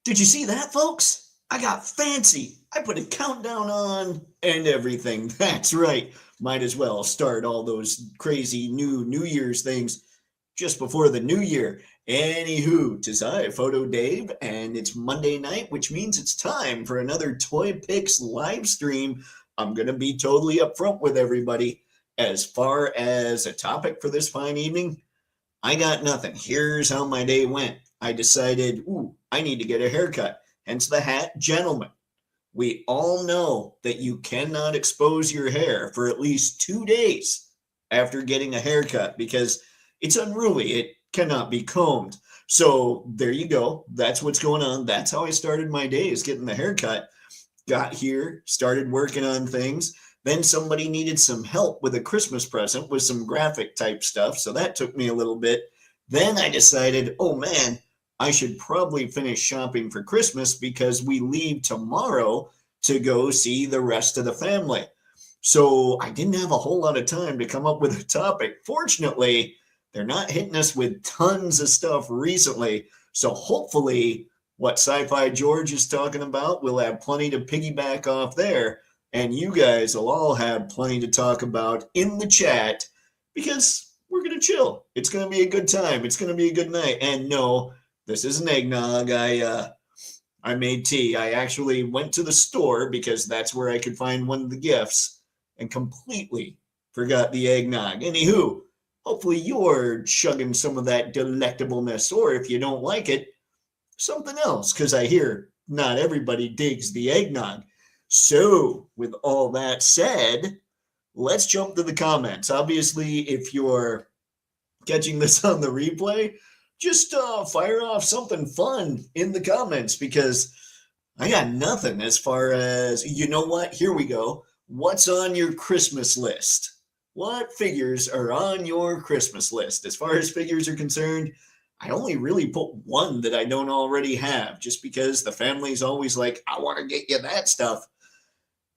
Did you see that, folks? I got fancy. I put a countdown on and everything. That's right. Might as well start all those crazy New Year's things just before the new year. Anywho, tis I, Photo Dave, and it's Monday night, which means it's time for another Toypixx live stream. I'm going to be totally upfront with everybody. As far as a topic for this fine evening, I got nothing. Here's how my day went. I decided, I need to get a haircut. Hence the hat, gentlemen. We all know that you cannot expose your hair for at least 2 days after getting a haircut because it's unruly. It cannot be combed. So there you go. That's what's going on. That's how I started my day, is getting the haircut. Got here, started working on things. Then somebody needed some help with a Christmas present with some graphic type stuff. So that took me a little bit. Then I decided, oh man, I should probably finish shopping for Christmas because we leave tomorrow to go see the rest of the family. So I didn't have a whole lot of time to come up with a topic. Fortunately, they're not hitting us with tons of stuff recently. So hopefully, what Sci-Fi George is talking about, we'll have plenty to piggyback off there. And you guys will all have plenty to talk about in the chat because we're going to chill. It's going to be a good time. It's going to be a good night. And no, this isn't eggnog. I made tea. I actually went to the store because that's where I could find one of the gifts and completely forgot the eggnog. Anywho, hopefully you're chugging some of that delectableness, or if you don't like it, something else, because I hear not everybody digs the eggnog. So, with all that said, let's jump to the comments. Obviously, if you're catching this on the replay, just fire off something fun in the comments because I got nothing as far as, you know what? Here we go. What's on your Christmas list? What figures are on your Christmas list? As far as figures are concerned, I only really put one that I don't already have just because the family's always like, I want to get you that stuff.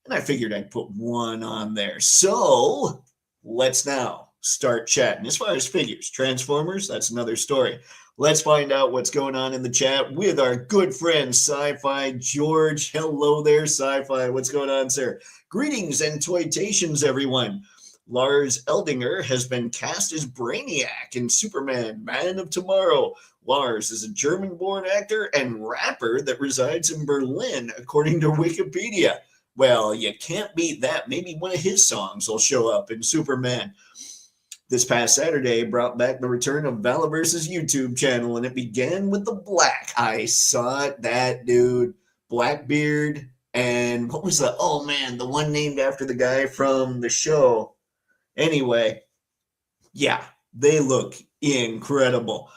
And I figured I'd put one on there. So let's now start chatting. As far as figures, Transformers, that's another story. Let's find out what's going on in the chat with our good friend Sci-Fi George. Hello there, Sci-Fi. What's going on, sir? Greetings and toytations, everyone. Lars Eldinger has been cast as Brainiac in Superman, Man of Tomorrow. Lars is a German-born actor and rapper that resides in Berlin, according to Wikipedia. Well, you can't beat that. Maybe one of his songs will show up in Superman. This past Saturday brought back the return of Valaverse's YouTube channel, and it began with the Black. I saw it, that dude, Blackbeard, and what was the, oh man, the one named after the guy from the show. Anyway, yeah, they look incredible.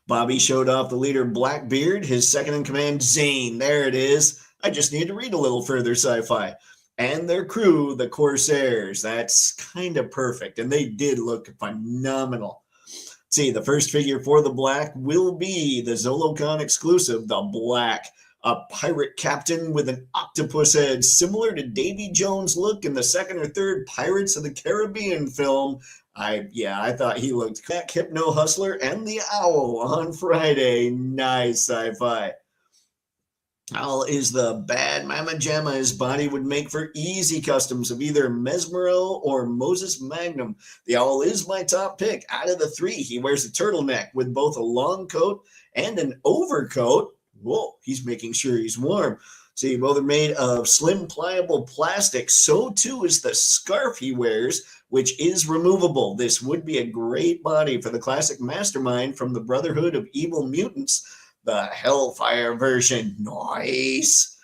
Bobby showed off the leader Blackbeard, his second in command Zane. There it is. I just need to read a little further, Sci-Fi. And their crew, the Corsairs. That's kind of perfect. And they did look phenomenal. See, the first figure for the Black will be the Zolocon exclusive, the Black. A pirate captain with an octopus head, similar to Davy Jones' look in the second or third Pirates of the Caribbean film. I thought he looked Jack Hypno Hustler and the Owl on Friday. Nice, Sci-Fi. Owl is the bad mama jamma his body would make for easy customs of either Mesmero or Moses Magnum. The Owl is my top pick. Out of the three, he wears a turtleneck with both a long coat and an overcoat. Whoa, he's making sure he's warm. See, both are made of slim, pliable plastic. So too is the scarf he wears, which is removable. This would be a great body for the classic mastermind from the Brotherhood of Evil Mutants, the Hellfire version. Nice.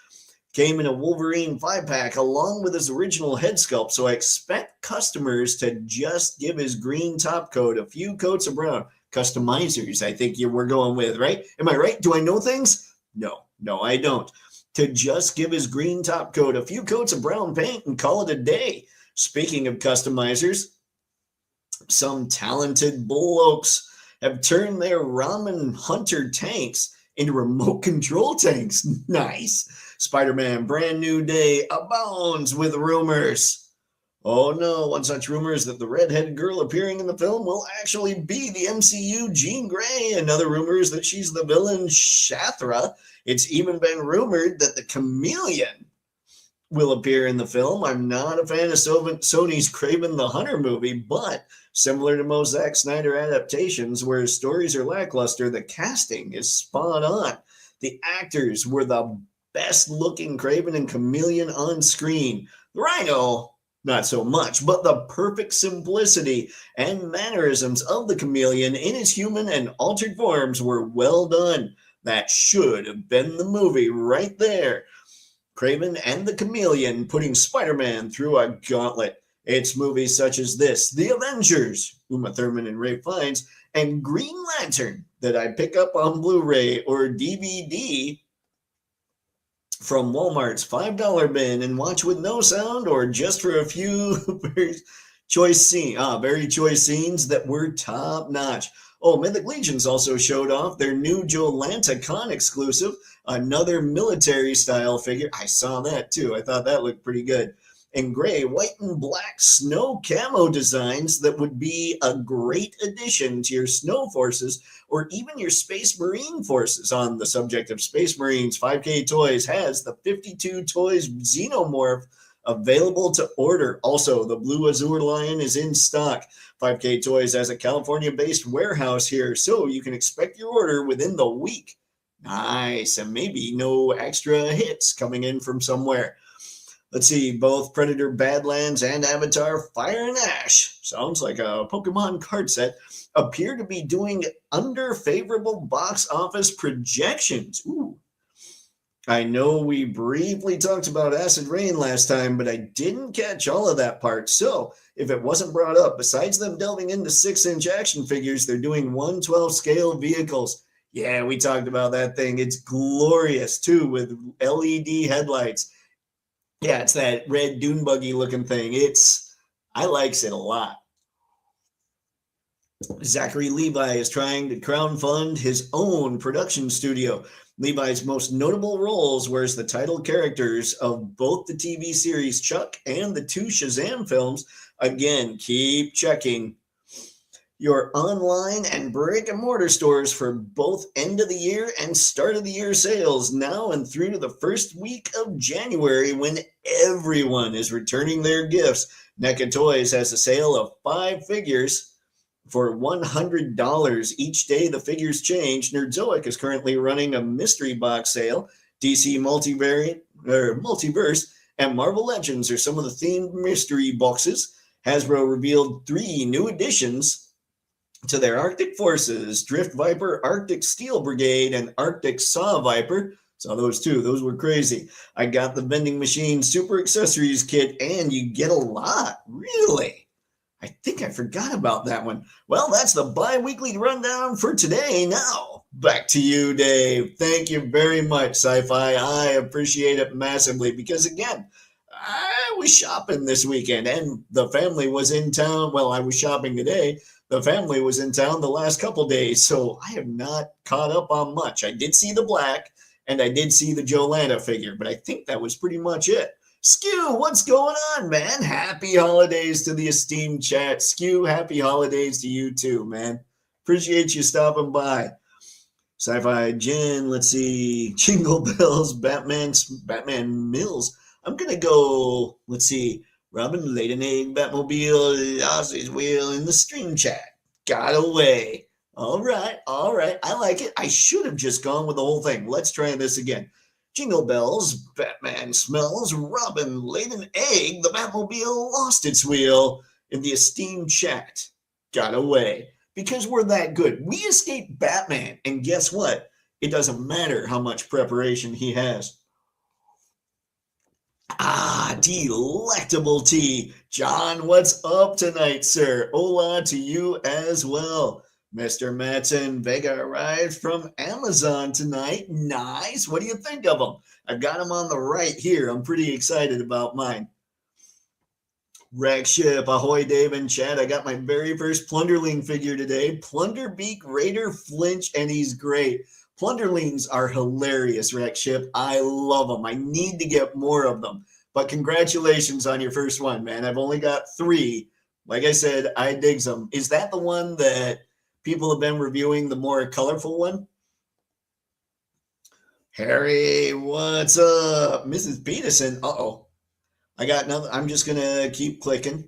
Came in a Wolverine 5-pack along with his original head sculpt, so I expect customers to just give his green top coat a few coats of brown. Customizers, I think you were going with, right? Am I right? Do I know things? No, I don't. To just give his green top coat a few coats of brown paint and call it a day. Speaking of customizers, some talented blokes have turned their ramen hunter tanks into remote control tanks. Nice. Spider-Man Brand New Day abounds with rumors. Oh no, one such rumor is that the redheaded girl appearing in the film will actually be the MCU Jean Grey. Another rumor is that she's the villain Shathra. It's even been rumored that the chameleon will appear in the film. I'm not a fan of Sony's Kraven the Hunter movie, but similar to most Zack Snyder adaptations, where stories are lackluster, the casting is spot on. The actors were the best looking Kraven and Chameleon on screen. The Rhino, not so much, but the perfect simplicity and mannerisms of the Chameleon in his human and altered forms were well done. That should have been the movie right there. Kraven and the Chameleon putting Spider-Man through a gauntlet. It's movies such as this, The Avengers, Uma Thurman and Ray Fiennes, and Green Lantern that I pick up on Blu-ray or DVD from Walmart's $5 bin and watch with no sound or just for a few very choice scenes that were top notch. Oh, Mythic Legions also showed off their new Jolanta Con exclusive, another military style figure. I saw that too. I thought that looked pretty good. And gray, white, and black snow camo designs that would be a great addition to your snow forces or even your Space Marine forces. On the subject of Space Marines, 5K Toys has the 52 Toys Xenomorph available to order. Also, the Blue Azure Lion is in stock. 5K Toys has a California-based warehouse here, so you can expect your order within the week. Nice, and maybe no extra hits coming in from somewhere. Let's see, both Predator Badlands and Avatar Fire and Ash, sounds like a Pokemon card set, appear to be doing under favorable box office projections. Ooh. I know we briefly talked about Acid Rain last time, but I didn't catch all of that part. So if it wasn't brought up, besides them delving into 6-inch action figures, they're doing 1/12 scale vehicles. Yeah, we talked about that thing. It's glorious too, with LED headlights. Yeah, it's that red dune buggy looking thing. I likes it a lot. Zachary Levi is trying to crowdfund his own production studio. Levi's most notable roles were as the title characters of both the TV series Chuck and the 2 Shazam films. Again, keep checking your online and brick and mortar stores for both end of the year and start of the year sales now and through to the first week of January when everyone is returning their gifts. NECA Toys has a sale of 5 figures for $100 each day. The figures change. Nerdzoic is currently running a mystery box sale. DC Multiverse and Marvel Legends are some of the themed mystery boxes. Hasbro revealed 3 new additions to their Arctic Forces, Drift Viper, Arctic Steel Brigade, and Arctic Saw Viper. Saw those too. Those were crazy. I got the vending machine super accessories kit, and you get a lot. Really? I think I forgot about that one. Well, that's the bi-weekly rundown for today. Now, back to you, Dave. Thank you very much, Sci-Fi. I appreciate it massively because, again, I was shopping this weekend and the family was in town. Well, I was shopping today. The family was in town the last couple days, so I have not caught up on much. I did see the black and I did see the Jolanta figure, but I think that was pretty much it. Skew, what's going on, man? Happy holidays to the esteemed chat. Skew, happy holidays to you too, man. Appreciate you stopping by. Sci-Fi Jen, let's see. Jingle Bells, Batman Mills. I'm going to go, let's see. Robin laid an egg, Batmobile, lost his wheel in the stream chat. Got away. All right. I like it. I should have just gone with the whole thing. Let's try this again. Jingle bells, Batman smells, Robin laid an egg, the Batmobile lost its wheel in the esteemed chat. Got away. Because we're that good. We escaped Batman, and guess what? It doesn't matter how much preparation he has. Ah, delectable tea. John, what's up tonight, sir? Hola to you as well. Mr. Matson Vega arrived from Amazon tonight. Nice. What do you think of them? I've got them on the right here. I'm pretty excited about mine. Wreck Ship, ahoy, Dave and Chad. I got my very first Plunderling figure today. Plunderbeak Raider Flinch, and he's great. Plunderlings are hilarious, Wreck Ship. I love them. I need to get more of them. But congratulations on your first one, man. I've only got 3. Like I said, I digs them. Is that the one that people have been reviewing, the more colorful one? Harry, what's up? Mrs. Peterson. Uh-oh. I got nothing. I'm just going to keep clicking.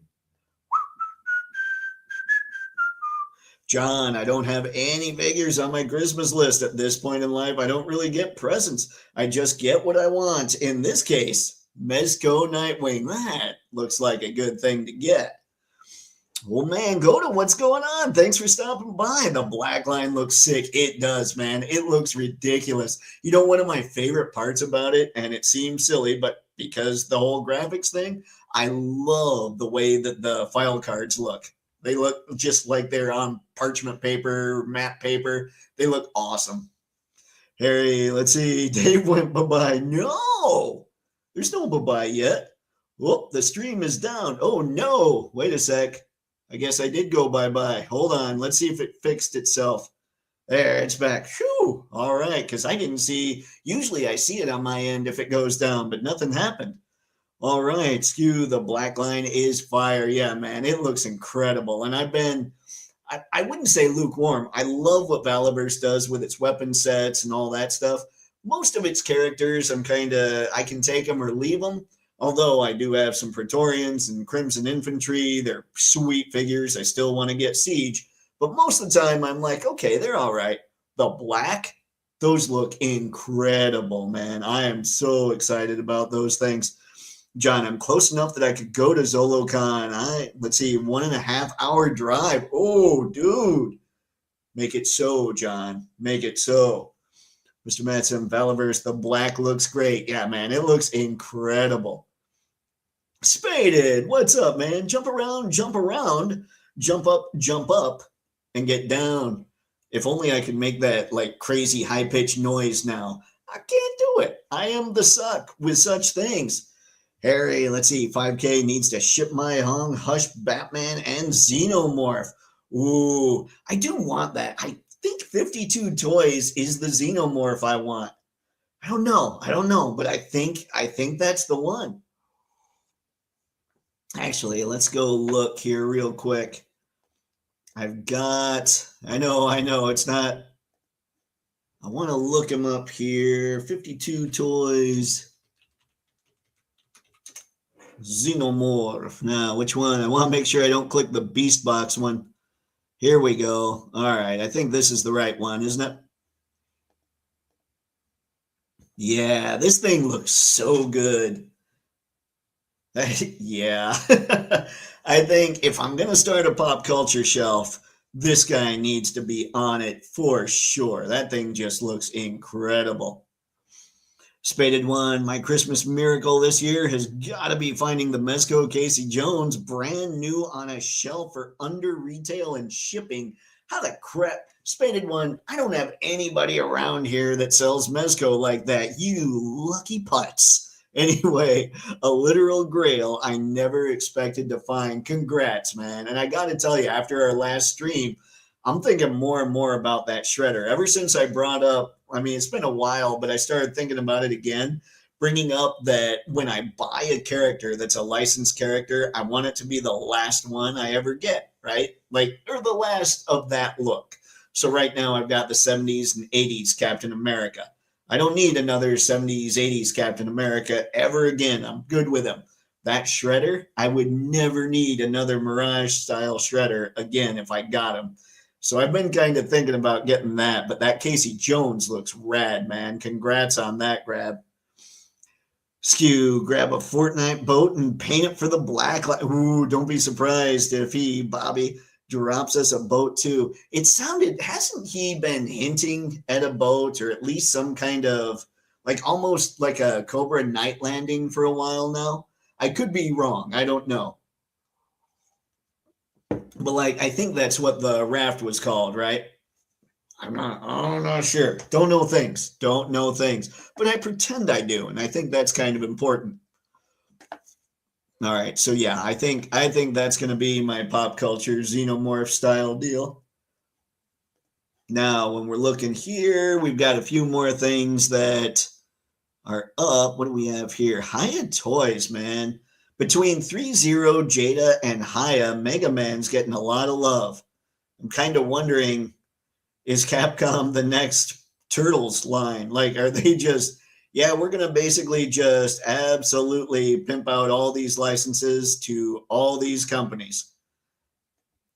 John, I don't have any figures on my Christmas list at this point in life. I don't really get presents. I just get what I want. In this case, Mezco Nightwing. That looks like a good thing to get. Well, man, go to what's going on. Thanks for stopping by. The black line looks sick. It does, man. It looks ridiculous. You know, one of my favorite parts about it, and it seems silly, but because the whole graphics thing, I love the way that the file cards look. They look just like they're on parchment paper, matte paper. They look awesome. Harry, let's see. Dave went bye-bye. No, there's no bye-bye yet. Whoop, the stream is down. Oh, no. Wait a sec. I guess I did go bye-bye. Hold on. Let's see if it fixed itself. There, it's back. Whew. All right, because I didn't see. Usually I see it on my end if it goes down, but nothing happened. All right, Skew, the black line is fire. Yeah, man, it looks incredible. And I wouldn't say lukewarm. I love what Valiverse does with its weapon sets and all that stuff. Most of its characters, I can take them or leave them. Although I do have some Praetorians and Crimson Infantry. They're sweet figures. I still want to get Siege. But most of the time, I'm like, okay, they're all right. The black, those look incredible, man. I am so excited about those things. John, I'm close enough that I could go to ZoloCon. Let's see, 1.5 hour drive. Oh, dude. Make it so, John. Make it so. Mr. Matson, Valiverse, the black looks great. Yeah, man, it looks incredible. Spaded, what's up, man? Jump around, jump up, and get down. If only I could make that like crazy high-pitched noise now. I can't do it. I am the suck with such things. Harry, let's see, 5K needs to ship my Hung, Hush, Batman, and Xenomorph. Ooh, I do want that. I think 52 Toys is the Xenomorph I want. I don't know, but I think that's the one. Actually, let's go look here real quick. I know, it's not. I want to look him up here. 52 Toys. Xenomorph. Now, which one? I want to make sure I don't click the Beast Box one. Here we go. All right. I think this is the right one, isn't it? Yeah, this thing looks so good. Yeah. I think if I'm going to start a pop culture shelf, this guy needs to be on it for sure. That thing just looks incredible. Spaded one, my Christmas miracle this year has got to be finding the Mezco Casey Jones brand new on a shelf for under retail and shipping. How the crap? Spaded one, I don't have anybody around here that sells Mezco like that. You lucky putts. Anyway, a literal grail I never expected to find. Congrats, man. And I got to tell you, after our last stream, I'm thinking more and more about that shredder. Ever since I brought up, it's been a while, but I started thinking about it again, bringing up that when I buy a character that's a licensed character, I want it to be the last one I ever get, right? Or the last of that look. So right now I've got the 70s and 80s Captain America. I don't need another 70s, 80s Captain America ever again. I'm good with him. That shredder, I would never need another Mirage style shredder again if I got him. So I've been kind of thinking about getting that, but that Casey Jones looks rad, man. Congrats on that grab. Skew, grab a Fortnite boat and paint it for the black light. Ooh, don't be surprised if Bobby, drops us a boat too. Hasn't he been hinting at a boat or at least some kind of, almost like a Cobra night landing for a while now? I could be wrong. I don't know. But I think that's what the raft was called, right? I'm not sure. Don't know things. But I pretend I do, and I think that's kind of important. All right, so yeah, I think that's going to be my pop culture Xenomorph style deal. Now, when we're looking here, we've got a few more things that are up. What do we have here? Haya Toys, man. Between 3-0, Jada, and Haya, Mega Man's getting a lot of love. I'm kind of wondering, is Capcom the next Turtles line? Like, are they just, yeah, we're going to basically just absolutely pimp out all these licenses to all these companies?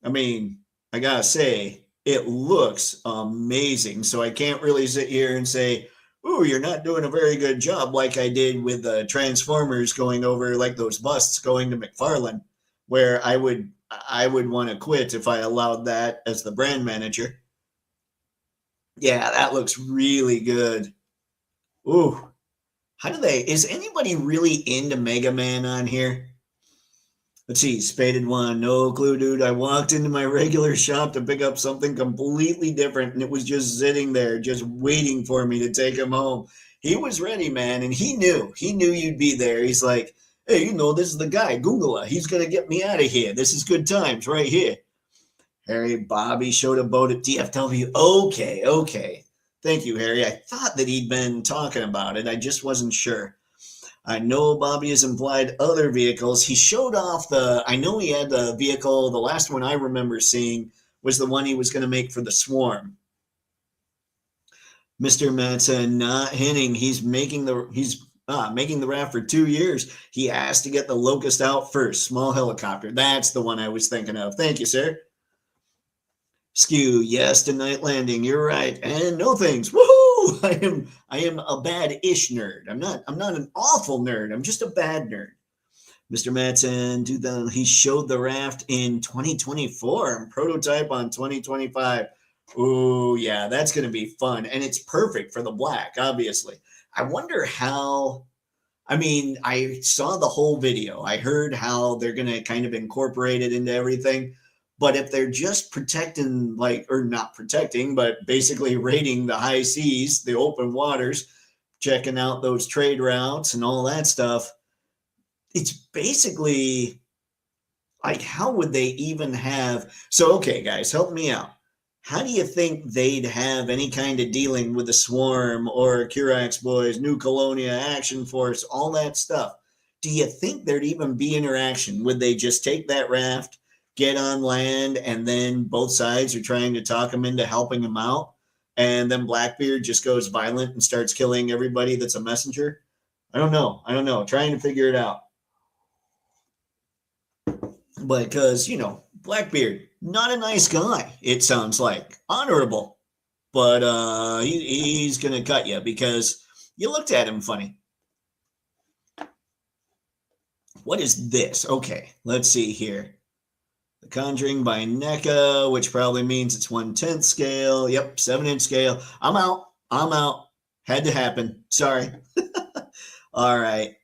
I mean, I got to say, it looks amazing. So I can't really sit here and say, ooh, you're not doing a very good job like I did with the Transformers going over like those busts going to McFarlane, where I would want to quit if I allowed that as the brand manager. Yeah, that looks really good. Ooh, how do they? Is anybody really into Mega Man on here? Let's see, Spaded One. No clue, dude. I walked into my regular shop to pick up something completely different, and it was just sitting there, just waiting for me to take him home. He was ready, man, and he knew. He knew you'd be there. He's like, hey, this is the guy, Googla. He's gonna get me out of here. This is good times right here. Harry Bobby showed a boat at DFW. Okay, okay. Thank you, Harry. I thought that he'd been talking about it. I just wasn't sure. I know Bobby has implied other vehicles. He showed off I know he had the vehicle, the last one I remember seeing was the one he was going to make for the Swarm. Mr. Matson not hinting. He's making the raft for 2 years. He asked to get the Locust out first. Small helicopter. That's the one I was thinking of. Thank you, sir. Skew, yes to Night Landing. You're right. And no thanks. Woohoo! I am a bad-ish nerd. I'm not an awful nerd. I'm just a bad nerd. Mr. Matson, he showed the raft in 2024 and prototype on 2025. Ooh, yeah, that's going to be fun. And it's perfect for the black, obviously. I wonder how. I mean, I saw the whole video. I heard how they're going to kind of incorporate it into everything. But if they're just protecting, or not protecting, but basically raiding the high seas, the open waters, checking out those trade routes and all that stuff, it's basically like, how would they even have? So, okay, guys, help me out. How do you think they'd have any kind of dealing with the Swarm or Kirax Boys, New Colonia, Action Force, all that stuff? Do you think there'd even be interaction? Would they just take that raft, get on land, and then both sides are trying to talk him into helping him out, and then Blackbeard just goes violent and starts killing everybody that's a messenger? I don't know. Trying to figure it out. But because, Blackbeard, not a nice guy, it sounds like. Honorable. But he's going to cut you because you looked at him funny. What is this? Okay, let's see here. The Conjuring by NECA, which probably means it's 1/10 scale. Yep, 7-inch scale. I'm out. Had to happen. Sorry. All right.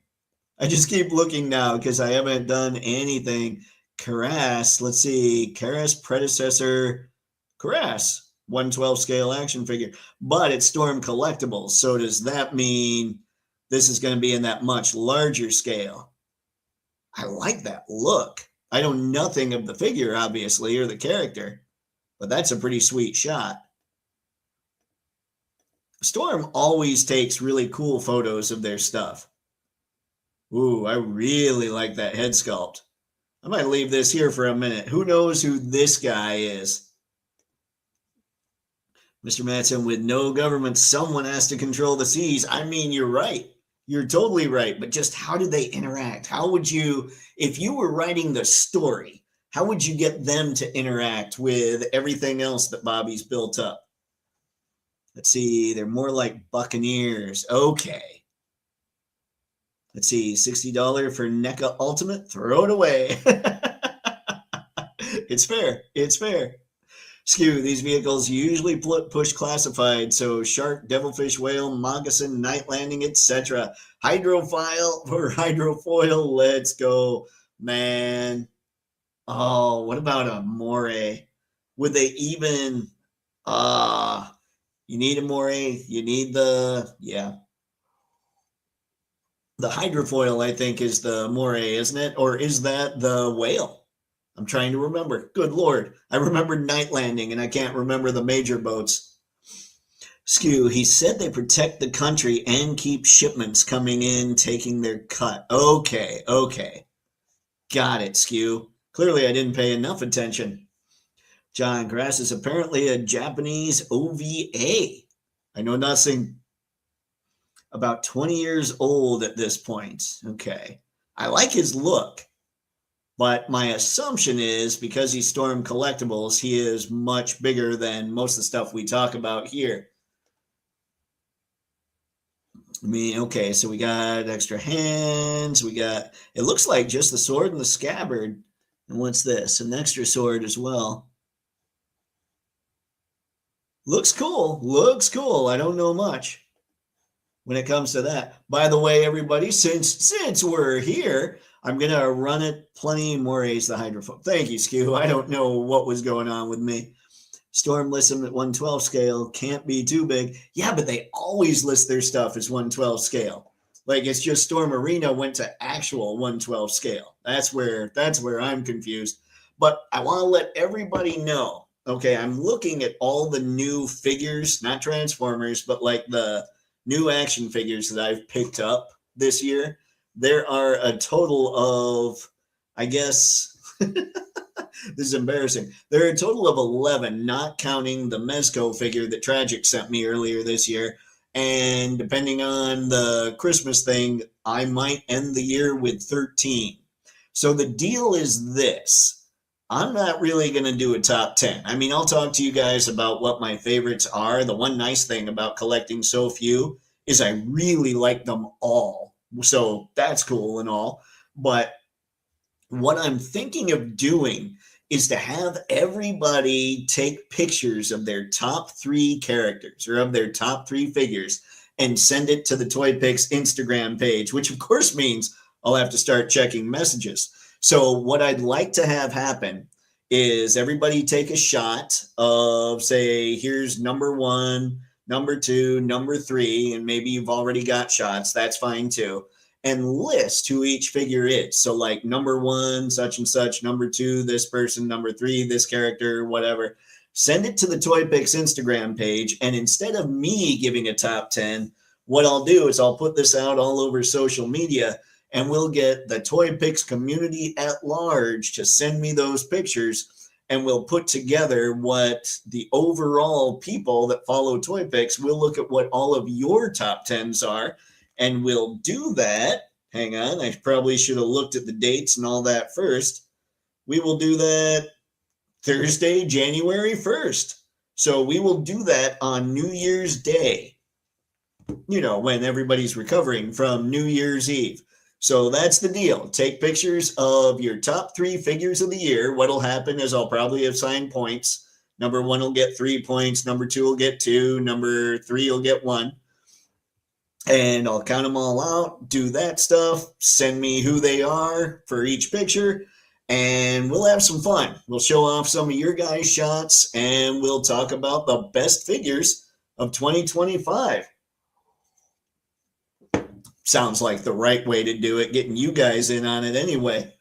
I just keep looking now because I haven't done anything. Karas, let's see. Karas predecessor. Karas, 1/12 scale action figure. But it's Storm Collectibles. So does that mean this is going to be in that much larger scale? I like that look. I know nothing of the figure, obviously, or the character, but that's a pretty sweet shot. Storm always takes really cool photos of their stuff. Ooh, I really like that head sculpt. I might leave this here for a minute. Who knows who this guy is? Mr. Matson, with no government, someone has to control the seas. I mean, you're right. You're totally right. But just how do they interact? How would you, if you were writing the story, how would you get them to interact with everything else that Bobby's built up? Let's see. They're more like Buccaneers. Okay. Let's see. $60 for NECA Ultimate. Throw it away. It's fair. It's fair. Skew, these vehicles usually push classified, so shark, devilfish, whale, moccasin, night landing, etc. Hydrofoil or hydrofoil, let's go, man. Oh, what about a moray? Would they even, you need a moray, you need the hydrofoil, I think, is the moray, isn't it? Or is that the whale? I'm trying to remember. Good Lord. I remember Night Landing, and I can't remember the major boats. Skew, he said they protect the country and keep shipments coming in, taking their cut. Okay, okay. Got it, Skew. Clearly, I didn't pay enough attention. John Grass is apparently a Japanese OVA. I know nothing. About 20 years old at this point. Okay. I like his look, but my assumption is because he's Storm Collectibles, he is much bigger than most of the stuff we talk about here. I mean, okay, so we got extra hands. We got, it looks like just the sword and the scabbard. And what's this? An extra sword as well. Looks cool. Looks cool. I don't know much when it comes to that. By the way, everybody, since we're here, I'm gonna run it plenty more A's the hydrophobe. Thank you, Skew. I don't know what was going on with me. Storm lists them at 112 scale. Can't be too big. Yeah, but they always list their stuff as 112 scale. Like it's just Storm Arena went to actual 112 scale. That's where I'm confused. But I want to let everybody know. Okay, I'm looking at all the new figures, not Transformers, but like the new action figures that I've picked up this year. There are a total of, I guess, this is embarrassing. There are a total of 11, not counting the Mezco figure that Tragic sent me earlier this year. And depending on the Christmas thing, I might end the year with 13. So the deal is this. I'm not really going to do a top 10. I mean, I'll talk to you guys about what my favorites are. The one nice thing about collecting so few is I really like them all. So that's cool and all. But what I'm thinking of doing is to have everybody take pictures of their top 3 characters or of their top 3 figures and send it to the Toypixx Instagram page, which of course means I'll have to start checking messages. So what I'd like to have happen is everybody take a shot of, say, here's number 1, number 2, number 3, and maybe you've already got shots. That's fine too. And list who each figure is. So like number 1, such and such, number 2, this person, number 3, this character, whatever. Send it to the Toypixx Instagram page. And instead of me giving a top 10, what I'll do is I'll put this out all over social media and we'll get the Toypixx community at large to send me those pictures. And we'll put together what the overall people that follow Toypixx, we'll look at what all of your top 10s are. And we'll do that. Hang on, I probably should have looked at the dates and all that first. We will do that Thursday, January 1st. So we will do that on New Year's Day, you know, when everybody's recovering from New Year's Eve. So that's the deal. Take pictures of your top 3 figures of the year. What'll happen is I'll probably assign points. Number 1 will get 3 points. Number 2 will get 2. Number 3 will get 1. And I'll count them all out, do that stuff, send me who they are for each picture, and we'll have some fun. We'll show off some of your guys' shots, and we'll talk about the best figures of 2025. Sounds like the right way to do it, getting you guys in on it anyway.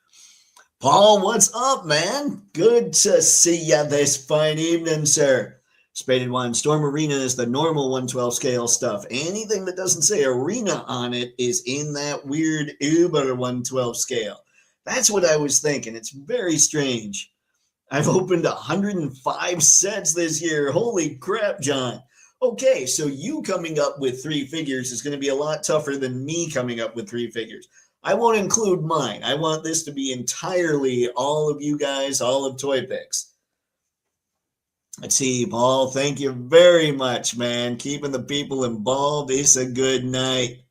Paul, what's up, man? Good to see you this fine evening, sir. Spaded One, Storm Arena is the normal 112 scale stuff. Anything that doesn't say arena on it is in that weird Uber 112 scale. That's what I was thinking. It's very strange. I've opened 105 sets this year. Holy crap, John. Okay, so you coming up with 3 figures is going to be a lot tougher than me coming up with 3 figures. I won't include mine. I want this to be entirely all of you guys, all of Toypixx. Let's see, Paul, thank you very much, man. Keeping the people involved. It's a good night.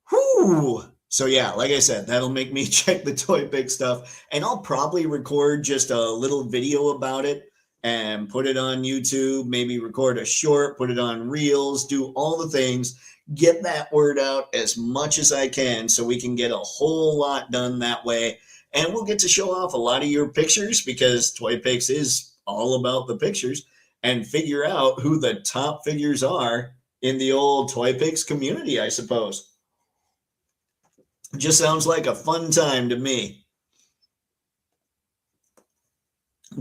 Whew. So yeah, like I said, that'll make me check the Toypixx stuff. And I'll probably record just a little video about it and put it on YouTube, maybe record a short, put it on Reels, do all the things, get that word out as much as I can so we can get a whole lot done that way. And we'll get to show off a lot of your pictures because Toypixx is all about the pictures and figure out who the top figures are in the old Toypixx community, I suppose. It just sounds like a fun time to me.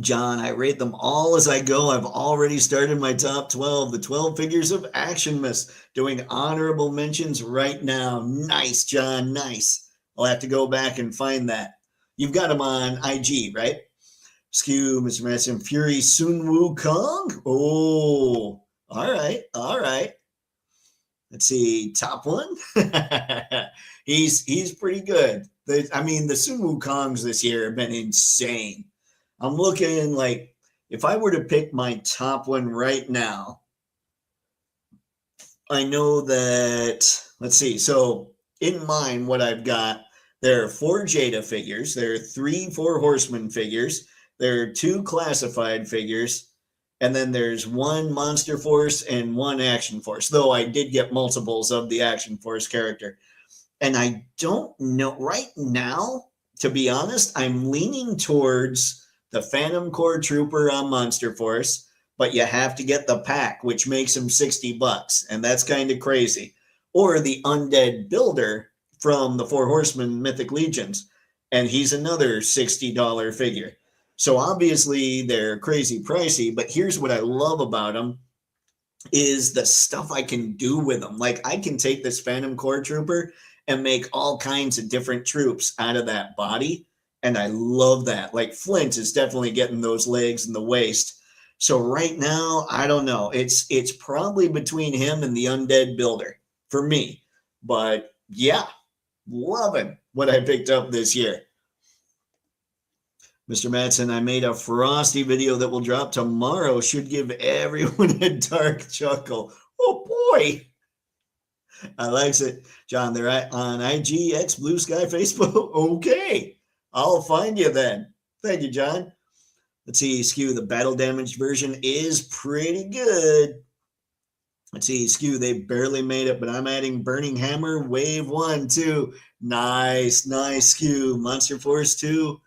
John, I rate them all as I go. I've already started my top 12, the 12 figures of Action Miss, doing honorable mentions right now. Nice, John, nice. I'll have to go back and find that. You've got them on IG, right? Skew, Mr. Madsen, Fury, Sun Wukong. Oh, all right, all right. Let's see, top one. he's pretty good. I mean, the Sun Wukongs this year have been insane. I'm looking like if I were to pick my top one right now, I know that, let's see. So in mind, what I've got, there are 4 Jada figures, there are 3 Four Horsemen figures, there are 2 classified figures, and then there's 1 Monster Force and 1 Action Force, though I did get multiples of the Action Force character. And I don't know right now, to be honest, I'm leaning towards the Phantom Core Trooper on Monster Force, but you have to get the pack, which makes him $60, and that's kind of crazy. Or the Undead Builder from the Four Horsemen Mythic Legions, and he's another $60 figure. So obviously they're crazy pricey, but here's what I love about them is the stuff I can do with them. Like I can take this Phantom Core Trooper and make all kinds of different troops out of that body. And I love that. Like Flint is definitely getting those legs and the waist. So right now, I don't know. It's probably between him and the Undead Builder for me. But yeah, loving what I picked up this year. Mr. Madsen, I made a Frosty video that will drop tomorrow. Should give everyone a dark chuckle. Oh boy. I likes it. John, they're on IG, X, Blue Sky, Facebook. Okay. I'll find you then. Thank you, John. Let's see, Skew, the battle damaged version is pretty good. Let's see, Skew, they barely made it, but I'm adding Burning Hammer, Wave 1, 2. Nice, nice, Skew. Monster Force 2.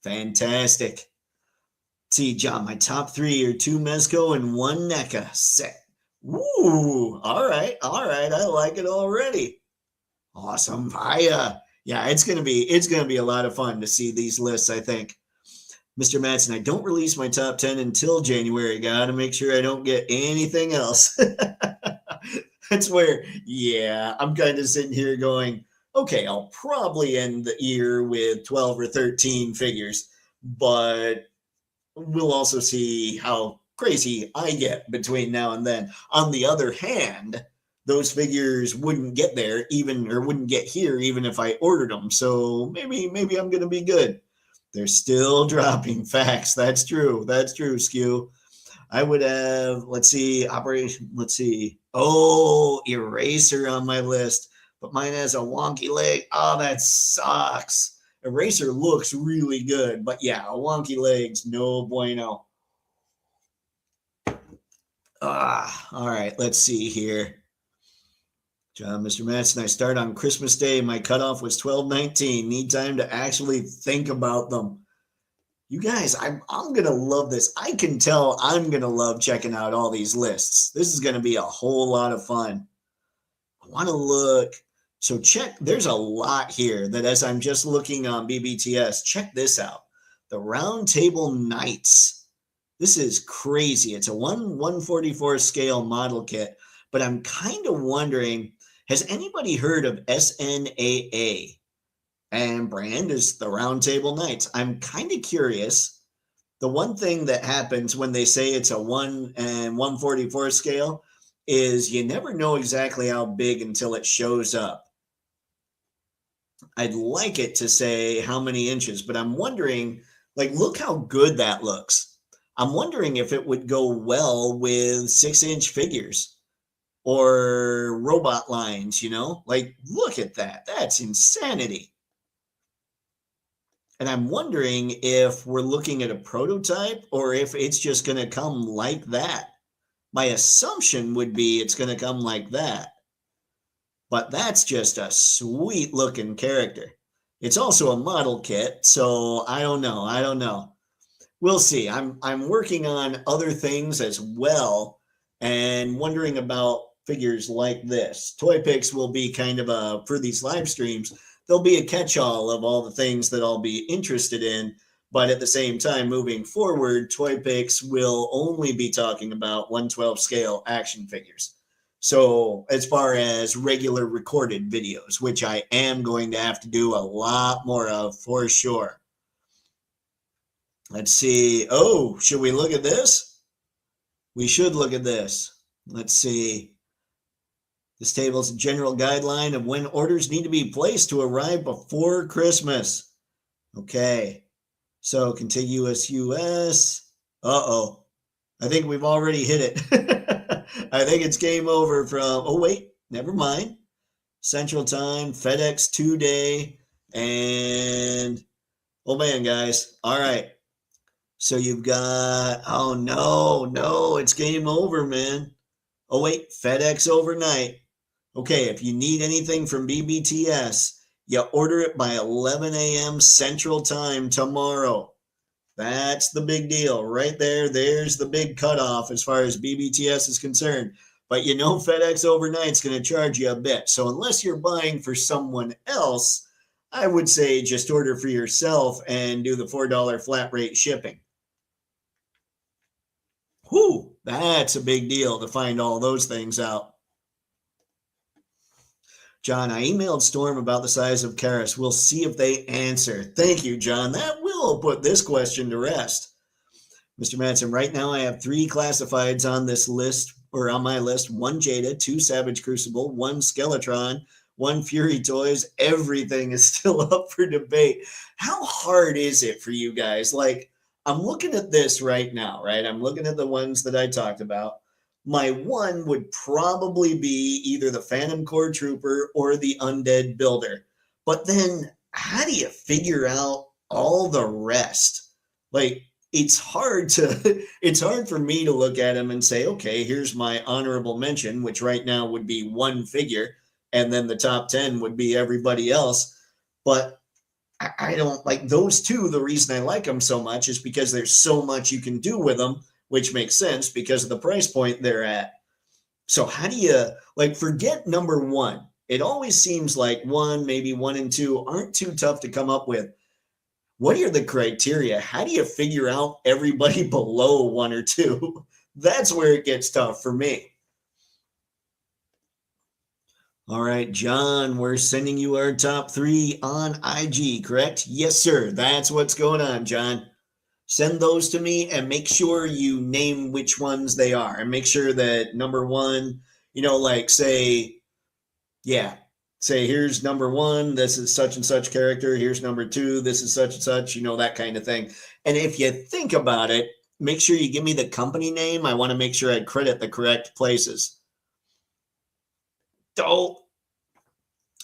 Fantastic. Let's see, John, my top 3 are 2 Mezco and 1 NECA set. Woo! All right, I like it already. Awesome. Yeah, it's gonna be a lot of fun to see these lists, I think. Mr. Madsen, I don't release my top 10 until January. Gotta make sure I don't get anything else. That's where, yeah, I'm kind of sitting here going, okay, I'll probably end the year with 12 or 13 figures, but we'll also see how crazy I get between now and then. On the other hand, those figures wouldn't get there wouldn't get here even if I ordered them. So maybe I'm going to be good. They're still dropping. Facts. That's true. That's true, Skew. I would have, let's see, Oh, Eraser on my list, but mine has a wonky leg. Oh, that sucks. Eraser looks really good, but yeah, a wonky legs, no bueno. All right, let's see here. John, Mr. Madsen, I start on Christmas Day. My cutoff was 12/19. Need time to actually think about them. You guys, I'm going to love this. I can tell I'm going to love checking out all these lists. This is going to be a whole lot of fun. I want to look. So there's a lot here that as I'm just looking on BBTS, check this out. The Round Table Knights. This is crazy. It's a 1/144 scale model kit, but I'm kind of wondering, has anybody heard of SNAA? And brand is the Round Table Knights. I'm kind of curious. The one thing that happens when they say it's a 1/144 scale is you never know exactly how big until it shows up. I'd like it to say how many inches, but I'm wondering, like, look how good that looks. I'm wondering if it would go well with 6-inch figures or robot lines, like, look at that. That's insanity. And I'm wondering if we're looking at a prototype or if it's just going to come like that. My assumption would be it's going to come like that. But that's just a sweet looking character. It's also a model kit, so I don't know. We'll see. I'm working on other things as well and wondering about figures like this. Toypixx will be kind of for these live streams, there'll be a catch-all of all the things that I'll be interested in. But at the same time, moving forward, Toypixx will only be talking about 1/12 scale action figures. So as far as regular recorded videos, which I am going to have to do a lot more of for sure. Let's see. Oh, should we look at this? We should look at this. Let's see. This table is a general guideline of when orders need to be placed to arrive before Christmas. Okay. So contiguous US. Uh-oh. I think we've already hit it. I think it's game over from, oh wait, never mind. Central Time, FedEx 2-day, and, oh man, guys. All right. So you've got, oh no, it's game over, man. Oh wait, FedEx overnight. Okay, if you need anything from BBTS, you order it by 11 a.m. Central Time tomorrow. That's the big deal right there. There's the big cutoff as far as BBTS is concerned. But you know FedEx overnight's going to charge you a bit. So unless you're buying for someone else, I would say just order for yourself and do the $4 flat rate shipping. Whew, that's a big deal to find all those things out. John, I emailed Storm about the size of Karis. We'll see if they answer. Thank you, John. That will put this question to rest. Mr. Madsen, right now I have 3 classifieds on this list, or on my list. 1 Jada, 2 Savage Crucible, 1 Skeletron, 1 Fury Toys. Everything is still up for debate. How hard is it for you guys? Like, I'm looking at this right now, right? I'm looking at the ones that I talked about. My one would probably be either the Phantom Core Trooper or the Undead Builder. But then how do you figure out all the rest? Like, it's hard for me to look at them and say, okay, here's my honorable mention, which right now would be 1 figure, and then the top 10 would be everybody else. But I don't like those 2. The reason I like them so much is because there's so much you can do with them, which makes sense because of the price point they're at. So how do you, like, forget number 1. It always seems like 1, maybe 1 and 2 aren't too tough to come up with. What are the criteria? How do you figure out everybody below 1 or 2? That's where it gets tough for me. All right, John, we're sending you our top 3 on IG, correct? Yes, sir. That's what's going on, John. Send those to me and make sure you name which ones they are. And make sure that number 1, like say here's number 1, this is such and such character. Here's number 2, this is such and such, that kind of thing. And if you think about it, make sure you give me the company name. I want to make sure I credit the correct places. Oh,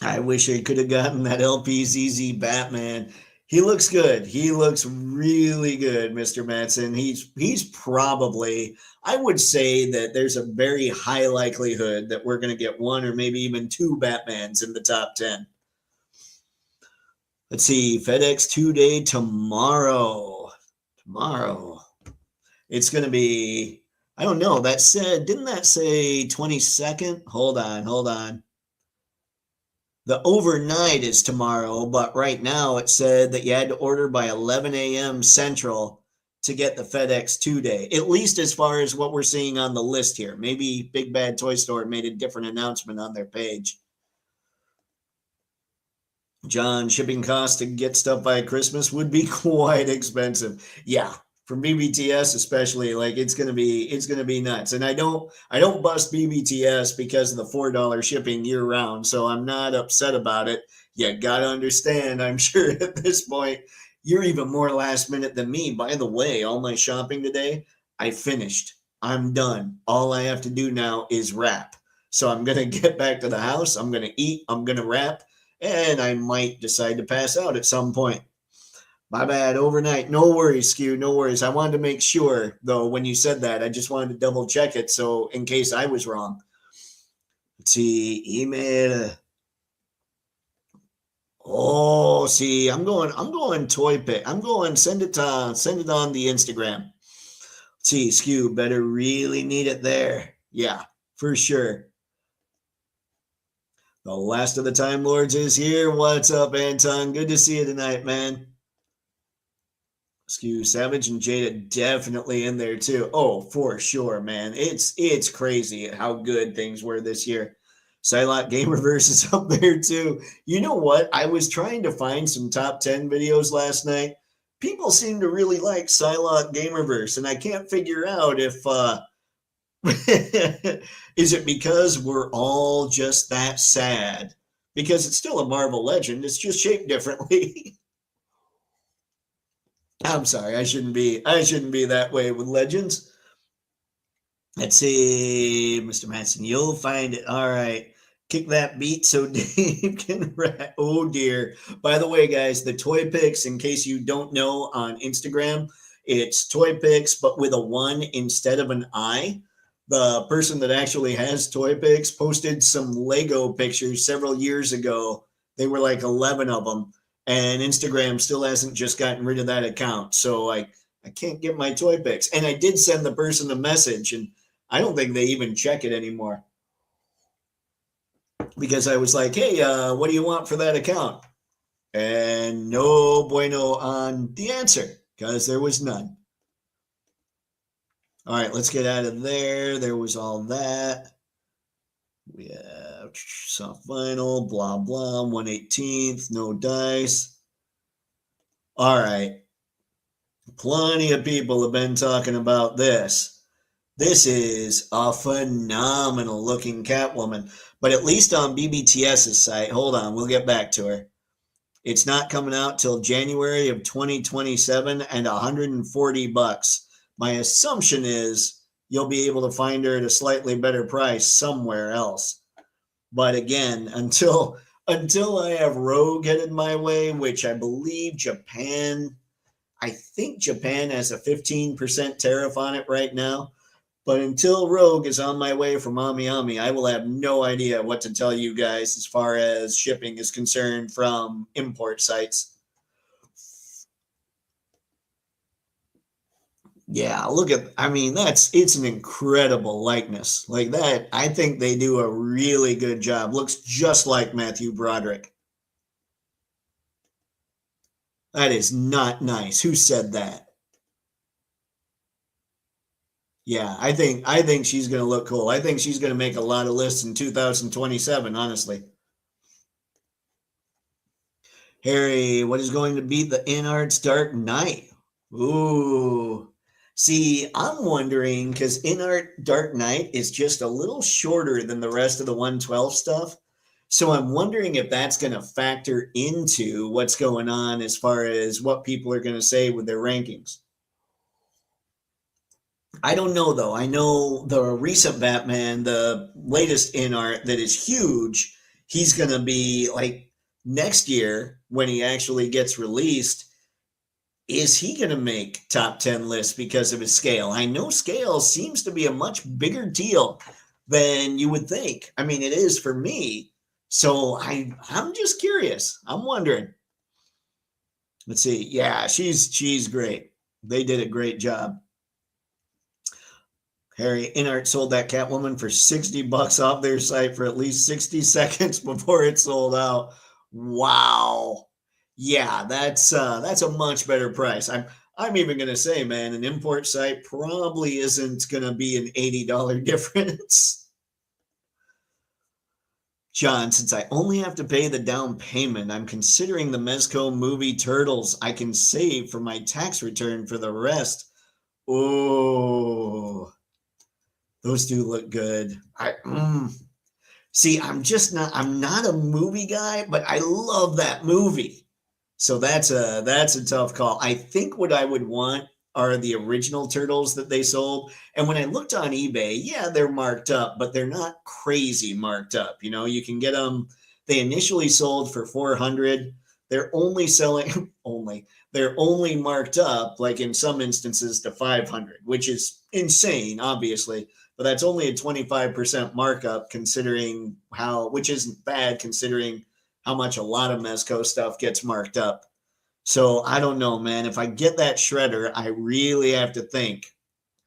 I wish I could have gotten that LPZZ Batman. He looks good. He looks really good, Mr. Madsen. He's probably, I would say that there's a very high likelihood that we're going to get 1 or maybe even 2 Batmans in the top 10. Let's see, FedEx 2-day tomorrow. It's going to be, I don't know. Didn't that say 22nd? Hold on. The overnight is tomorrow, but right now it said that you had to order by 11 a.m. Central to get the FedEx 2-day, at least as far as what we're seeing on the list here. Maybe Big Bad Toy Store made a different announcement on their page. John, shipping costs to get stuff by Christmas would be quite expensive. Yeah, for BBTS especially, like it's gonna be nuts. And I don't bust BBTS because of the $4 shipping year round, so I'm not upset about it. You gotta understand, I'm sure at this point you're even more last minute than me. By the way, all my shopping today, I finished. I'm done. All I have to do now is wrap. So I'm gonna get back to the house. I'm gonna eat. I'm gonna wrap, and I might decide to pass out at some point. My bad, overnight. No worries, Skew, no worries. I wanted to make sure, though, when you said that, I just wanted to double check it, so in case I was wrong. Let's see, email. Oh, see, I'm going Toypixx. I'm going, send it on the Instagram. Let's see, Skew, better really need it there. Yeah, for sure. The last of the Time Lords is here. What's up, Anton? Good to see you tonight, man. Skew Savage and Jada definitely in there too. Oh, for sure, man. It's crazy how good things were this year. Psylocke Gamerverse is up there too. You know what? I was trying to find some top 10 videos last night. People seem to really like Psylocke Gamerverse, and I can't figure out if is it because we're all just that sad? Because it's still a Marvel legend, it's just shaped differently. I'm sorry, I shouldn't be that way with legends. Let's see, Mr. Manson, you'll find it. All right. Kick that beat so Dave can rap. Oh dear. By the way, guys, the Toypixx, in case you don't know, on Instagram, it's Toypixx, but with a one instead of an I. The person that actually has Toypixx posted some Lego pictures several years ago. They were like 11 of them. And Instagram still hasn't just gotten rid of that account. So I can't get my Toypixx. And I did send the person a message, and I don't think they even check it anymore, because I was like, hey, what do you want for that account? And no bueno on the answer, because there was none. All right, let's get out of there. There was all that. We have soft vinyl, blah, blah, 1/18th, no dice. All right. Plenty of people have been talking about this. This is a phenomenal looking Catwoman, but at least on BBTS's site, hold on, we'll get back to her. It's not coming out till January of 2027 and $140. My assumption is you'll be able to find her at a slightly better price somewhere else. But again, until I have Rogue headed my way, which I believe I think Japan has a 15% tariff on it right now. But until Rogue is on my way from Ami Ami, I will have no idea what to tell you guys as far as shipping is concerned from import sites. Yeah, it's an incredible likeness. Like that, I think they do a really good job. Looks just like Matthew Broderick. That is not nice. Who said that? Yeah, I think she's going to look cool. I think she's going to make a lot of lists in 2027, honestly. Harry, what is going to beat the InArts Dark Knight? Ooh. See, I'm wondering because InArt Dark Knight is just a little shorter than the rest of the 112 stuff. So I'm wondering if that's going to factor into what's going on as far as what people are going to say with their rankings. I don't know though. I know the recent Batman, the latest in art that is huge, he's going to be like next year when he actually gets released. Is he going to make top 10 lists because of his scale? I know scale seems to be a much bigger deal than you would think. I mean, it is for me. So I'm just curious. I'm wondering. Let's see. Yeah, she's great. They did a great job. Harry Inart sold that Catwoman for $60 off their site for at least 60 seconds before it sold out. Wow. Yeah, that's a much better price. I'm even gonna say, man, an import site probably isn't gonna be an $80 difference. John, since I only have to pay the down payment, I'm considering the Mezco movie Turtles. I can save for my tax return for the rest. Oh, those do look good. See, I'm not a movie guy, but I love that movie. So that's a tough call. I think what I would want are the original Turtles that they sold. And when I looked on eBay, yeah, they're marked up, but they're not crazy marked up. You know, you can get them. They initially sold for 400. They're only selling they're only marked up like in some instances to 500, which is insane, obviously. But that's only a 25% markup considering which isn't bad considering how much a lot of Mezco stuff gets marked up. So I don't know, man. If I get that shredder, I really have to think,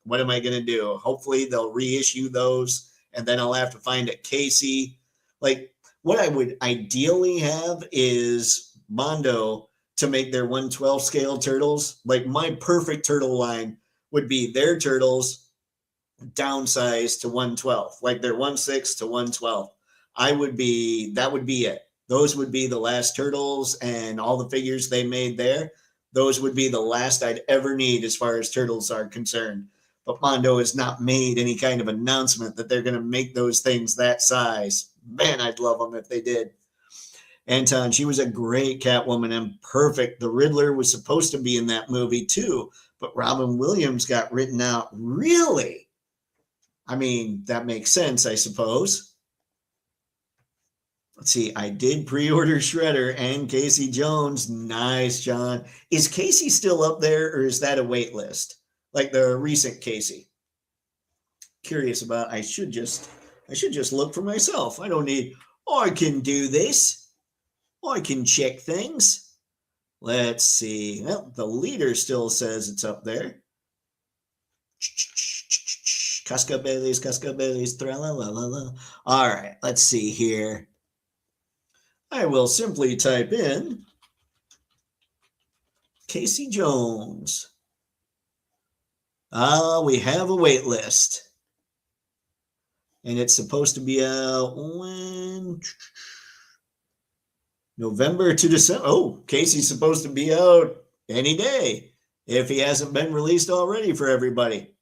what am I going to do? Hopefully they'll reissue those and then I'll have to find a Casey. Like what I would ideally have is Mondo to make their 112 scale turtles. Like my perfect turtle line would be their turtles downsized to 112, like they're 1/6 to 112. That would be it. Those would be the last turtles, and all the figures they made there. Those would be the last I'd ever need as far as turtles are concerned. But Mondo has not made any kind of announcement that they're going to make those things that size. Man, I'd love them if they did. Anton, she was a great Catwoman and perfect. The Riddler was supposed to be in that movie too, but Robin Williams got written out. Really? I mean, that makes sense, I suppose. Let's see. I did pre-order Shredder and Casey Jones. Nice, John. Is Casey still up there, or is that a wait list? Like the recent Casey? Curious about. I should just look for myself. I don't need. I can do this. I can check things. Let's see. Well, the leader still says it's up there. Cascabeles, tra-la-la-la-la. All right, let's see here. I will simply type in Casey Jones. We have a wait list. And it's supposed to be out when? November to December. Oh, Casey's supposed to be out any day if he hasn't been released already for everybody.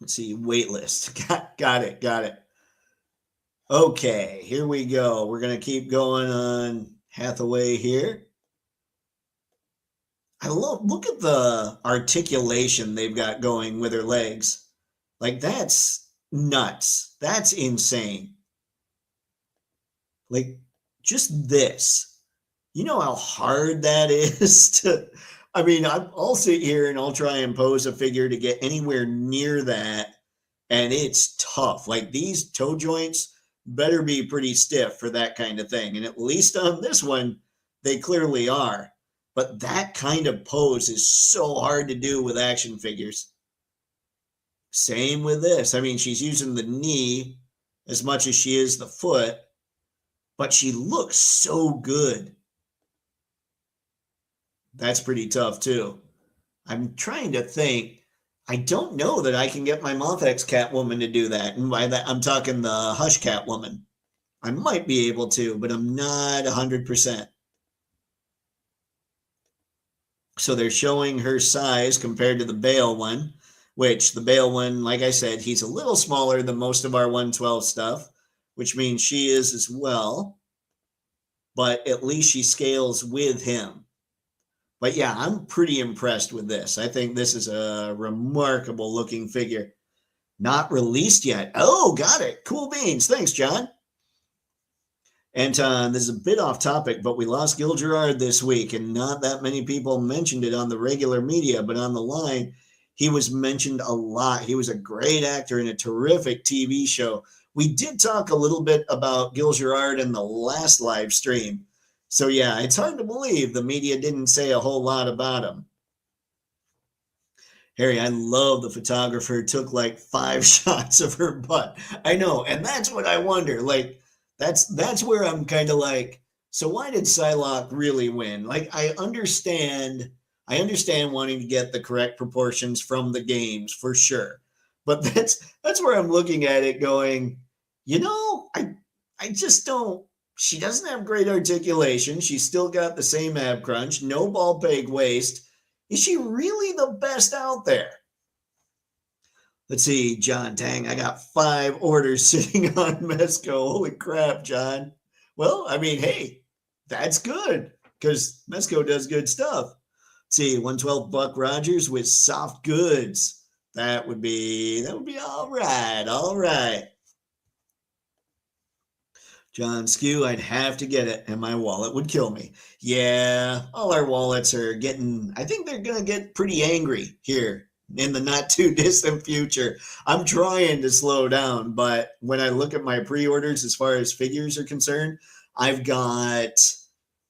Let's see, wait list. Got it. Okay, here we go. We're going to keep going on Hathaway here. Look at the articulation they've got going with her legs. Like, that's nuts. That's insane. Like, just this. You know how hard that is to, I mean, I'll sit here and I'll try and pose a figure to get anywhere near that, and it's tough. Like, these toe joints better be pretty stiff for that kind of thing. And at least on this one, they clearly are. But that kind of pose is so hard to do with action figures. Same with this. I mean, she's using the knee as much as she is the foot, but she looks so good. That's pretty tough too. I'm trying to think. I don't know that I can get my Moth-X Catwoman to do that. And by that, I'm talking the Hush Catwoman. I might be able to, but I'm not 100%. So they're showing her size compared to the Bale one, which the Bale one, like I said, he's a little smaller than most of our 112 stuff, which means she is as well. But at least she scales with him. But yeah, I'm pretty impressed with this. I think this is a remarkable looking figure. Not released yet. Oh, got it. Cool beans. Thanks, John. Anton, this is a bit off topic, but we lost Gil Gerard this week, and not that many people mentioned it on the regular media, but on the line, he was mentioned a lot. He was a great actor in a terrific TV show. We did talk a little bit about Gil Gerard in the last live stream. So yeah, it's hard to believe the media didn't say a whole lot about him. Harry, I love the photographer took like 5 shots of her butt. I know, and that's what I wonder. Like, that's where I'm kind of like, so why did Psylocke really win? Like, I understand wanting to get the correct proportions from the games for sure. But that's where I'm looking at it going, you know, I just don't. She doesn't have great articulation. She's still got the same ab crunch, no ball peg waist. Is she really the best out there? Let's see, John, dang, I got 5 orders sitting on Mezco. Holy crap, John. Well, I mean, hey, that's good because Mezco does good stuff. Let's see, 112 Buck Rogers with soft goods. That would be all right. John Skew, I'd have to get it, and my wallet would kill me. Yeah, all our wallets are getting, I think they're going to get pretty angry here in the not too distant future. I'm trying to slow down, but when I look at my pre-orders as far as figures are concerned, I've got,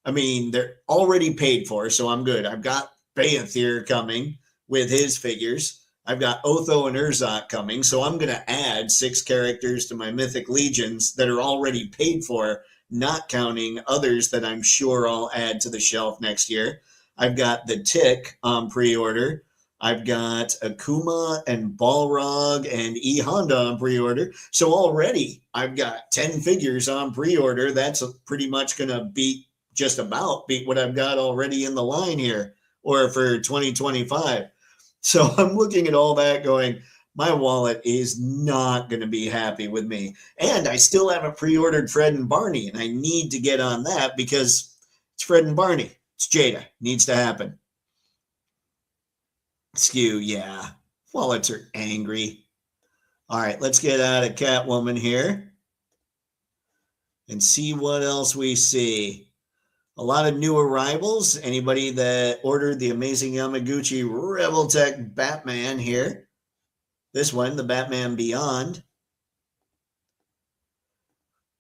I mean, they're already paid for, so I'm good. I've got Bayathir coming with his figures. I've got Otho and Urzak coming, so I'm going to add 6 characters to my Mythic Legions that are already paid for. not counting others that I'm sure I'll add to the shelf next year. I've got the Tick on pre-order. I've got Akuma and Balrog and E Honda on pre-order. So already I've got 10 figures on pre-order. That's pretty much going to just about beat what I've got already in the line here, or for 2025. So I'm looking at all that going, my wallet is not going to be happy with me. And I still haven't pre-ordered Fred and Barney, and I need to get on that because it's Fred and Barney. It's Jada. Needs to happen. Skew, yeah. Wallets are angry. All right, let's get out of Catwoman here and see what else we see. A lot of new arrivals. Anybody that ordered the amazing Yamaguchi Rebel Tech Batman here. This one, the Batman Beyond.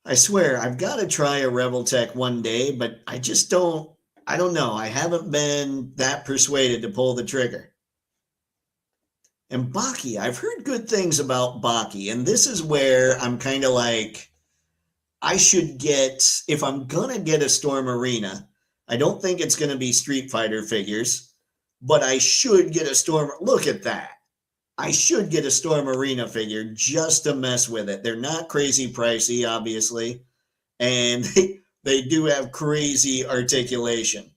I swear, I've got to try a Rebel Tech one day, but I don't know. I haven't been that persuaded to pull the trigger. And Baki, I've heard good things about Baki, and this is where I'm kind of like, I should get, if I'm going to get a Storm Arena, I don't think it's going to be Street Fighter figures, but I should get a Storm, look at that. I should get a Storm Arena figure just to mess with it. They're not crazy pricey, obviously, and they do have crazy articulation.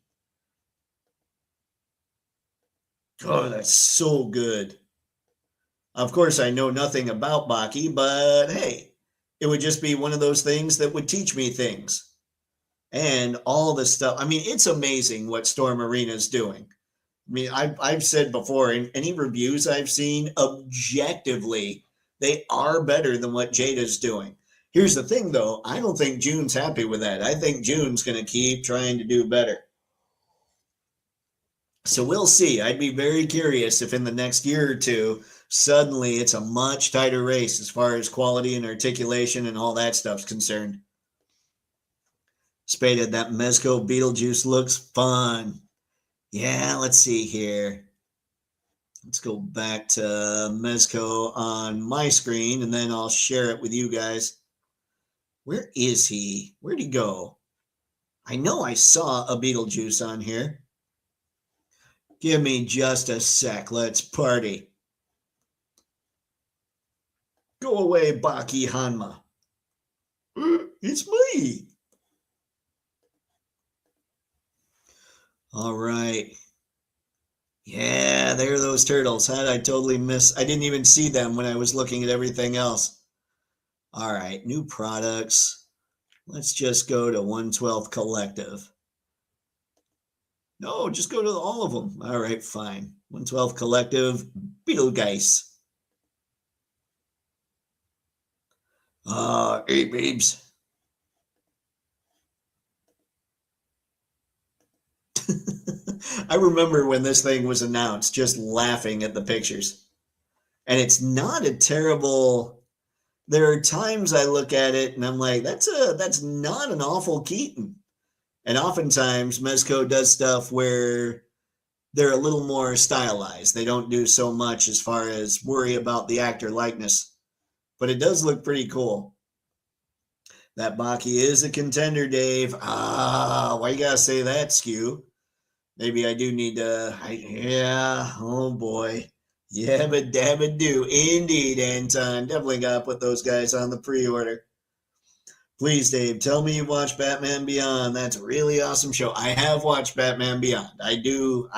Oh, that's so good. Of course, I know nothing about Baki, but hey, it would just be one of those things that would teach me things. And all the stuff. I mean, it's amazing what Storm Arena is doing. I mean, I've said before, in any reviews I've seen, objectively, they are better than what Jada's doing. Here's the thing, though. I don't think June's happy with that. I think June's going to keep trying to do better. So we'll see. I'd be very curious if in the next year or two, suddenly it's a much tighter race as far as quality and articulation and all that stuff's concerned. Spaded, that Mezco Beetlejuice looks fun. Yeah, let's see here. Let's go back to Mezco on my screen, and then I'll share it with you guys. Where is he? Where'd he go? I know I saw a Beetlejuice on here. Give me just a sec. Let's party. Go away, Baki Hanma. It's me. All right. Yeah, there are those turtles. How did I totally miss? I didn't even see them when I was looking at everything else. All right, new products. Let's just go to 1/12 Collective. No, just go to all of them. All right, fine. 1/12 Collective, Beetlegeist. Hey, babes. I remember when this thing was announced, just laughing at the pictures. And it's not a terrible. There are times I look at it and I'm like, that's not an awful Keaton. And oftentimes Mezco does stuff where they're a little more stylized. They don't do so much as far as worry about the actor likeness. But it does look pretty cool. That Baki is a contender, Dave. Why you gotta say that, Skew? Maybe I do need to. Yeah, oh boy. Yabba dabba do. Indeed, Anton. Definitely gotta put those guys on the pre-order. Please, Dave, tell me you watched Batman Beyond. That's a really awesome show. I have watched Batman Beyond. I do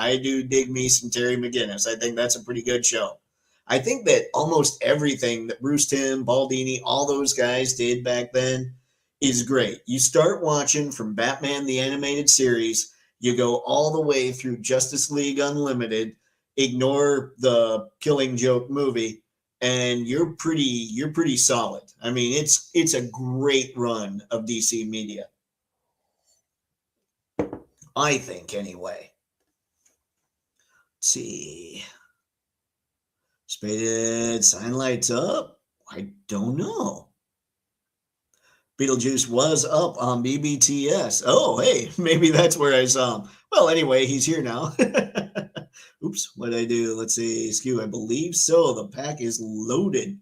dig me some Terry McGinnis. I think that's a pretty good show. I think that almost everything that Bruce Timm, Baldini, all those guys did back then is great. You start watching from Batman the Animated Series, you go all the way through Justice League Unlimited, ignore the Killing Joke movie, and you're pretty solid. I mean, it's a great run of DC media. I think, anyway. Let's see. Spaded, sign lights up? I don't know. Beetlejuice was up on BBTS. Oh, hey, maybe that's where I saw him. Well, anyway, he's here now. Oops, what did I do? Let's see. Skew, I believe so. The pack is loaded.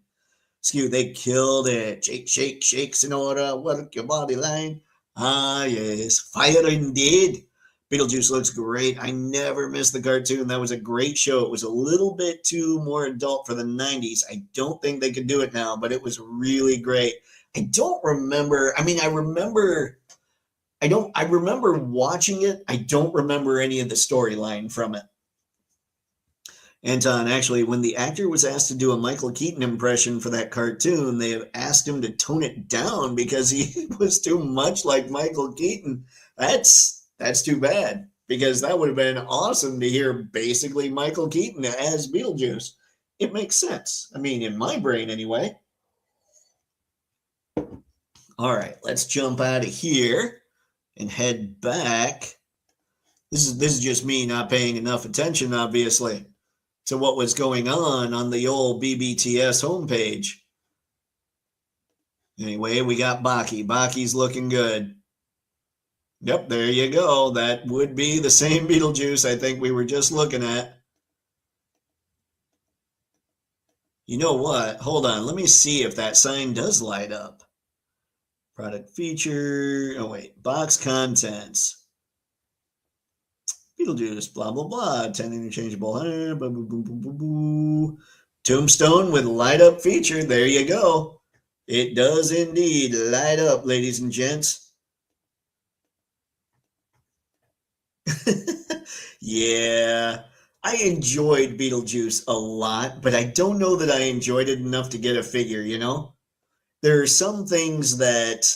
Skew, they killed it. Shake, shake, shake, Sonora. Work your body line. Ah, yes, fire indeed. Beetlejuice looks great. I never missed the cartoon. That was a great show. It was a little bit too more adult for the 90s. I don't think they could do it now, but it was really great. I don't remember. I mean, I remember watching it. I don't remember any of the storyline from it. Anton, actually, when the actor was asked to do a Michael Keaton impression for that cartoon, they have asked him to tone it down because he was too much like Michael Keaton. That's too bad because that would have been awesome to hear basically Michael Keaton as Beetlejuice. It makes sense. I mean, in my brain anyway. All right, let's jump out of here and head back. This is just me not paying enough attention, obviously, to what was going on the old BBTS homepage. Anyway, we got Baki. Baki's looking good. Yep, there you go. That would be the same Beetlejuice I think we were just looking at. You know what? Hold on. Let me see if that sign does light up. Product feature. Oh, wait. Box contents. Beetlejuice, blah, blah, blah. 10 interchangeable. Blah, blah, blah, blah, blah. Tombstone with light up feature. There you go. It does indeed light up, ladies and gents. Yeah, I enjoyed Beetlejuice a lot, but I don't know that I enjoyed it enough to get a figure, you know? There are some things that,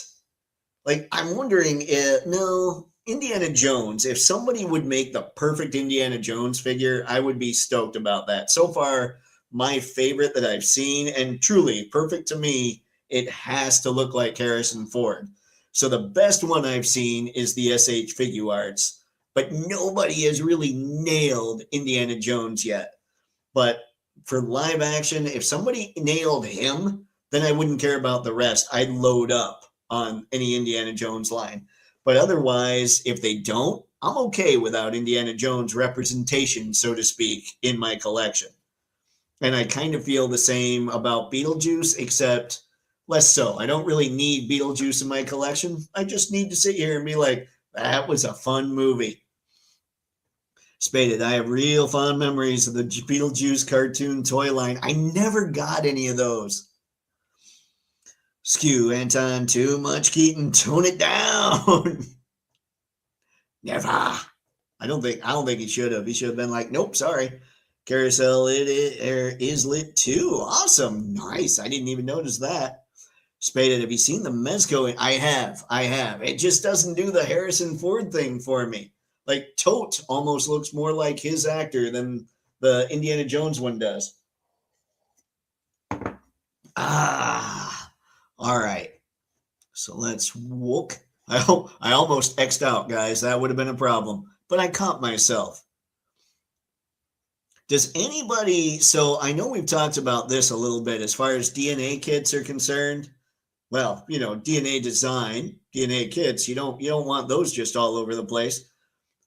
like, I'm wondering if, no, Indiana Jones, if somebody would make the perfect Indiana Jones figure, I would be stoked about that. So far, my favorite that I've seen, and truly perfect to me, it has to look like Harrison Ford. So the best one I've seen is the SH Figuarts, but nobody has really nailed Indiana Jones yet. But for live action, if somebody nailed him, then I wouldn't care about the rest. I'd load up on any Indiana Jones line. But otherwise, if they don't, I'm okay without Indiana Jones representation, so to speak, in my collection. And I kind of feel the same about Beetlejuice, except less so. I don't really need Beetlejuice in my collection. I just need to sit here and be like, that was a fun movie. Spaded, I have real fond memories of the Beetlejuice cartoon toy line. I never got any of those. Skew, Anton, too much Keaton. Tone it down. Never. I don't think he should have. He should have been like, nope, sorry. Carousel is lit too. Awesome. Nice. I didn't even notice that. Spaded, have you seen the Mezco? I have. It just doesn't do the Harrison Ford thing for me. Like Tote almost looks more like his actor than the Indiana Jones one does. Ah, all right. So let's whoop. I almost X'd out, guys. That would have been a problem, but I caught myself. Does anybody? So I know we've talked about this a little bit as far as DNA kits are concerned. Well, DNA design, DNA kits. You don't want those just all over the place.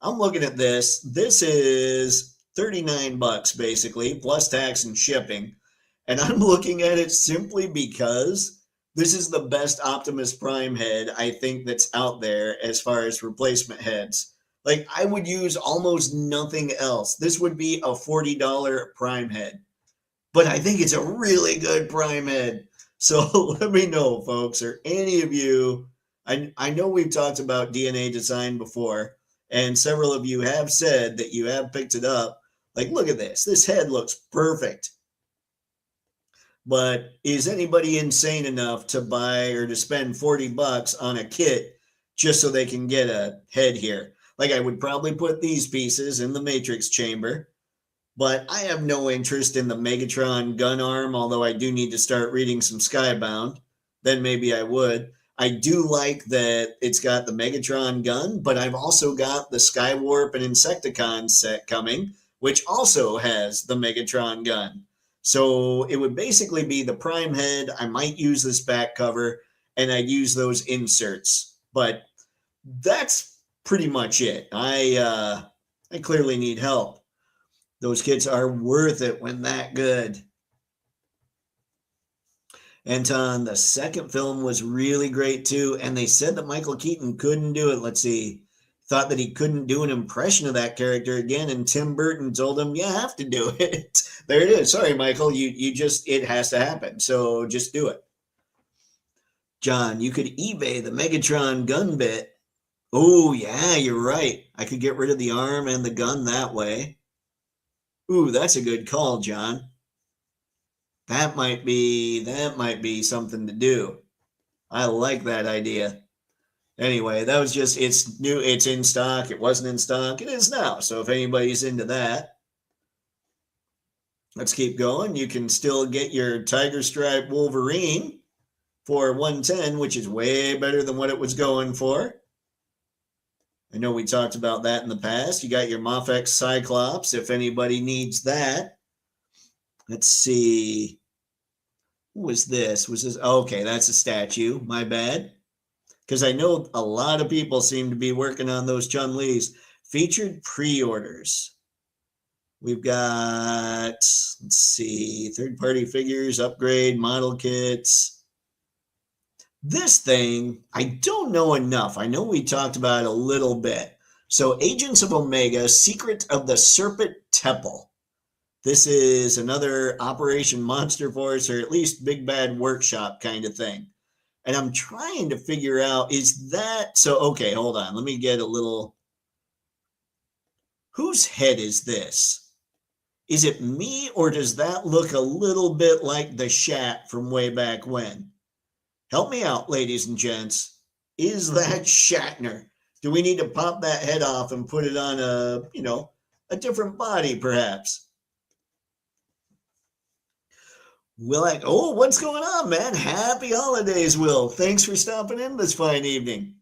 I'm looking at this. This is $39 basically, plus tax and shipping. And I'm looking at it simply because this is the best Optimus Prime head I think that's out there as far as replacement heads. Like, I would use almost nothing else. This would be a $40 Prime head. But I think it's a really good Prime head. So let me know, folks, or any of you. I know we've talked about DNA design before, and several of you have said that you have picked it up. Like, look at this. This head looks perfect. But is anybody insane enough to buy or to spend $40 on a kit just so they can get a head here? Like, I would probably put these pieces in the Matrix chamber, but I have no interest in the Megatron gun arm, although I do need to start reading some Skybound. Then maybe I would. I do like that it's got the Megatron gun, but I've also got the Skywarp and Insecticon set coming, which also has the Megatron gun. So it would basically be the Prime head. I might use this back cover, and I'd use those inserts. But that's pretty much it. I clearly need help. Those kits are worth it when that good. Anton, the second film was really great too, and they said that Michael Keaton couldn't do it. Let's see, thought that he couldn't do an impression of that character again, and Tim Burton told him, "You have to do it." There it is. Sorry, Michael, you just it has to happen. So just do it. John, you could eBay the Megatron gun bit. Oh yeah, you're right. I could get rid of the arm and the gun that way. Ooh, that's a good call, John. That might be something to do. I like that idea. Anyway, that was just it's new, it's in stock. It wasn't in stock. It is now. So if anybody's into that, let's keep going. You can still get your Tiger Stripe Wolverine for 110, which is way better than what it was going for. I know we talked about that in the past. You got your Mafex Cyclops if anybody needs that. Let's see. Who was this? Was this? Okay, that's a statue. My bad. Because I know a lot of people seem to be working on those Chun-Li's. Featured pre-orders. We've got, let's see, third-party figures, upgrade, model kits. This thing, I don't know enough. I know we talked about it a little bit. So Agents of Omega, Secret of the Serpent Temple. This is another Operation Monster Force, or at least Big Bad Workshop kind of thing. And I'm trying to figure out, is that, so, okay, hold on. Let me get a little, whose head is this? Is it me, or does that look a little bit like the Shat from way back when? Help me out, ladies and gents. Is that Shatner? Do we need to pop that head off and put it on a different body, perhaps? Will I? Oh, what's going on, man? Happy holidays, Will. Thanks for stopping in this fine evening.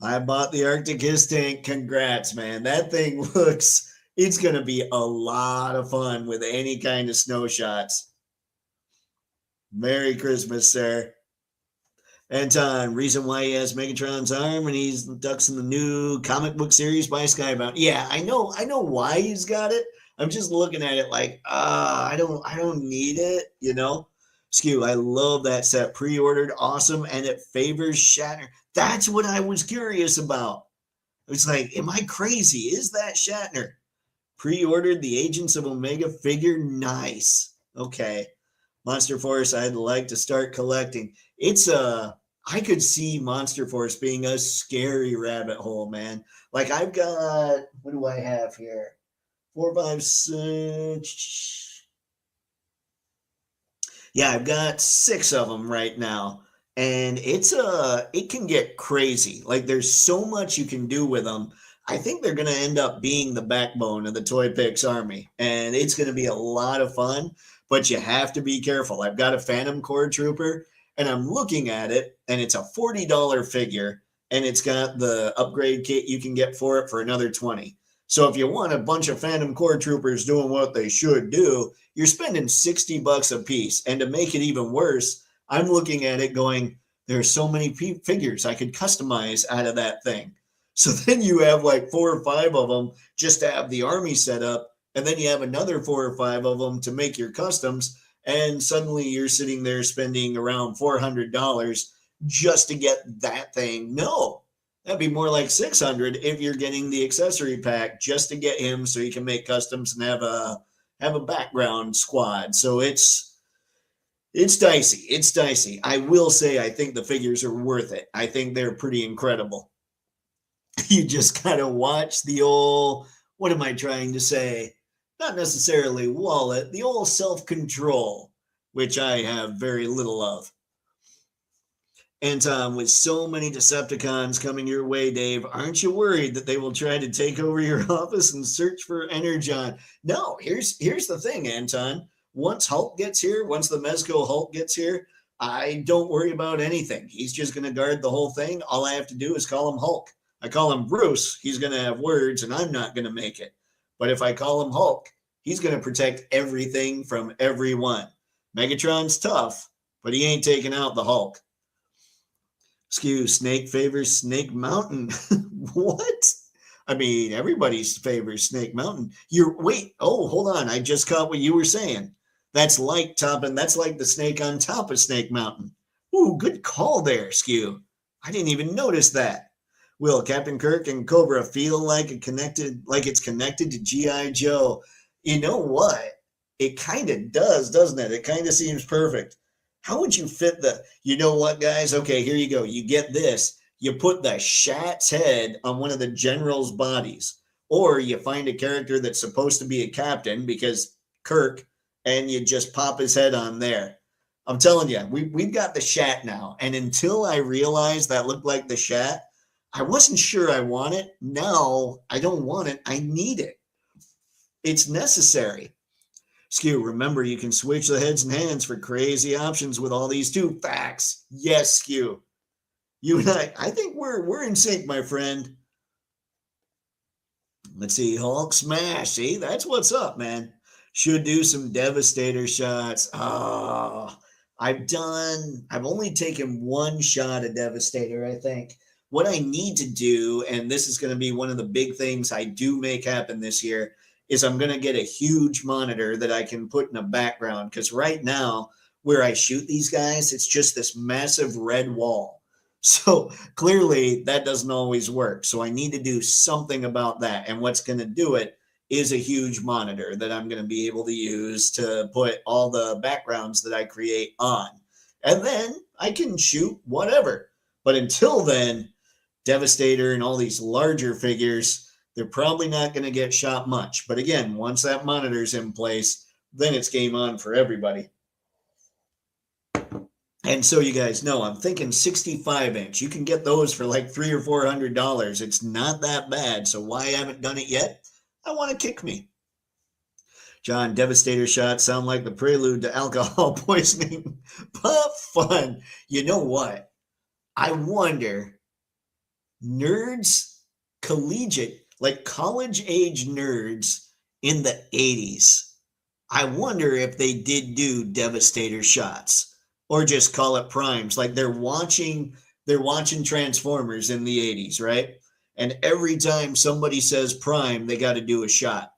I bought the Arctic Hiss tank. Congrats, man. That thing looks, it's going to be a lot of fun with any kind of snow shots. Merry Christmas, sir. Anton, reason why he has Megatron's arm and he's ducks in the new comic book series by Skybound. Yeah, I know why he's got it. I'm just looking at it like, I don't need it, you know. Skew, I love that set. Pre-ordered, awesome, and it favors Shatner. That's what I was curious about. It's like, am I crazy? Is that Shatner? Pre-ordered the Agents of Omega figure. Nice. Okay. Monster Force, I'd like to start collecting. I could see Monster Force being a scary rabbit hole, man. Like I've got, what do I have here? 4, 5, 6. Yeah, I've got 6 of them right now. And it can get crazy. Like there's so much you can do with them. I think they're going to end up being the backbone of the Toypixx army. And it's going to be a lot of fun, but you have to be careful. I've got a Phantom Core Trooper and I'm looking at it and it's a $40 figure and it's got the upgrade kit you can get for it for another $20. So if you want a bunch of Phantom Core Troopers doing what they should do, you're spending $60 a piece. And to make it even worse, I'm looking at it going, there's so many figures I could customize out of that thing. So then you have like 4 or 5 of them just to have the army set up. And then you have another 4 or 5 of them to make your customs. And suddenly you're sitting there spending around $400 just to get that thing. No. That'd be more like $600 if you're getting the accessory pack just to get him so you can make customs and have a background squad. So it's dicey. It's dicey. I will say I think the figures are worth it. I think they're pretty incredible. You just gotta watch the old, what am I trying to say? Not necessarily wallet, the old self-control, which I have very little of. And with so many Decepticons coming your way, Dave, aren't you worried that they will try to take over your office and search for Energon? No, here's the thing, Anton. Once Hulk gets here, once the Mezco Hulk gets here, I don't worry about anything. He's just going to guard the whole thing. All I have to do is call him Hulk. I call him Bruce, he's going to have words, and I'm not going to make it. But if I call him Hulk, he's going to protect everything from everyone. Megatron's tough, but he ain't taking out the Hulk. Skew, Snake favors Snake Mountain. What? I mean, everybody's favors Snake Mountain. Wait, hold on. I just caught what you were saying. That's like the snake on top of Snake Mountain. Ooh, good call there, Skew. I didn't even notice that. Will Captain Kirk and Cobra feel like it's connected to G.I. Joe? You know what? It kind of does, doesn't it? It kind of seems perfect. How would you fit you know what, guys? Okay, here you go. You get this. You put the Shat's head on one of the general's bodies, or you find a character that's supposed to be a captain because Kirk, and you just pop his head on there. I'm telling you, we've got the Shat now. And until I realized that looked like the Shat, I wasn't sure I want it. Now I don't want it. I need it. It's necessary. Skew, remember, you can switch the heads and hands for crazy options with all these too. Facts. Yes, Skew. You and I think we're in sync, my friend. Let's see, Hulk smash. See, that's what's up, man. Should do some Devastator shots. Oh, I've only taken one shot of Devastator, I think. What I need to do, and this is going to be one of the big things I do make happen this year, is I'm going to get a huge monitor that I can put in a background. Because right now, where I shoot these guys, it's just this massive red wall. So clearly that doesn't always work. So I need to do something about that. And what's going to do it is a huge monitor that I'm going to be able to use to put all the backgrounds that I create on. And then I can shoot whatever. But until then, Devastator and all these larger figures, they're probably not going to get shot much. But again, once that monitor's in place, then it's game on for everybody. And so you guys know, I'm thinking 65-inch. You can get those for like $300 or $400. It's not that bad. So why I haven't done it yet? I want to kick me. John, Devastator shots sound like the prelude to alcohol poisoning, but fun. You know what? I wonder, nerds, like college age nerds in the 80s, I wonder if they did do Devastator shots. Or just call it primes. Like they're watching Transformers in the 80s, right? And every time somebody says prime, they got to do a shot.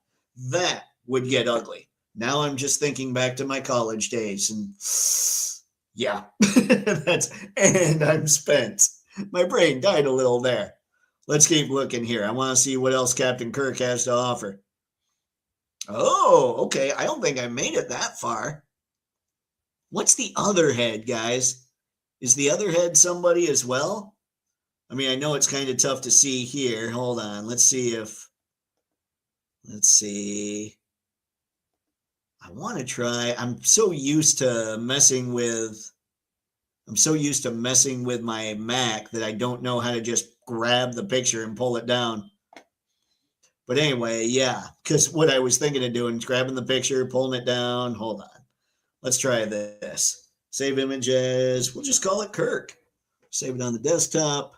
That would get ugly. Now I'm just thinking back to my college days, and yeah, and I'm spent. My brain died a little there. Let's keep looking here. I want to see what else Captain Kirk has to offer. Oh, okay. I don't think I made it that far. What's the other head, guys? Is the other head somebody as well? I mean, I know it's kind of tough to see here. Hold on. Let's see. I want to try. I'm so used to messing with my Mac that I don't know how to just grab the picture and pull it down. But anyway, yeah, because what I was thinking of doing is grabbing the picture, pulling it down. Hold on. Let's try this. Save images. We'll just call it Kirk. Save it on the desktop.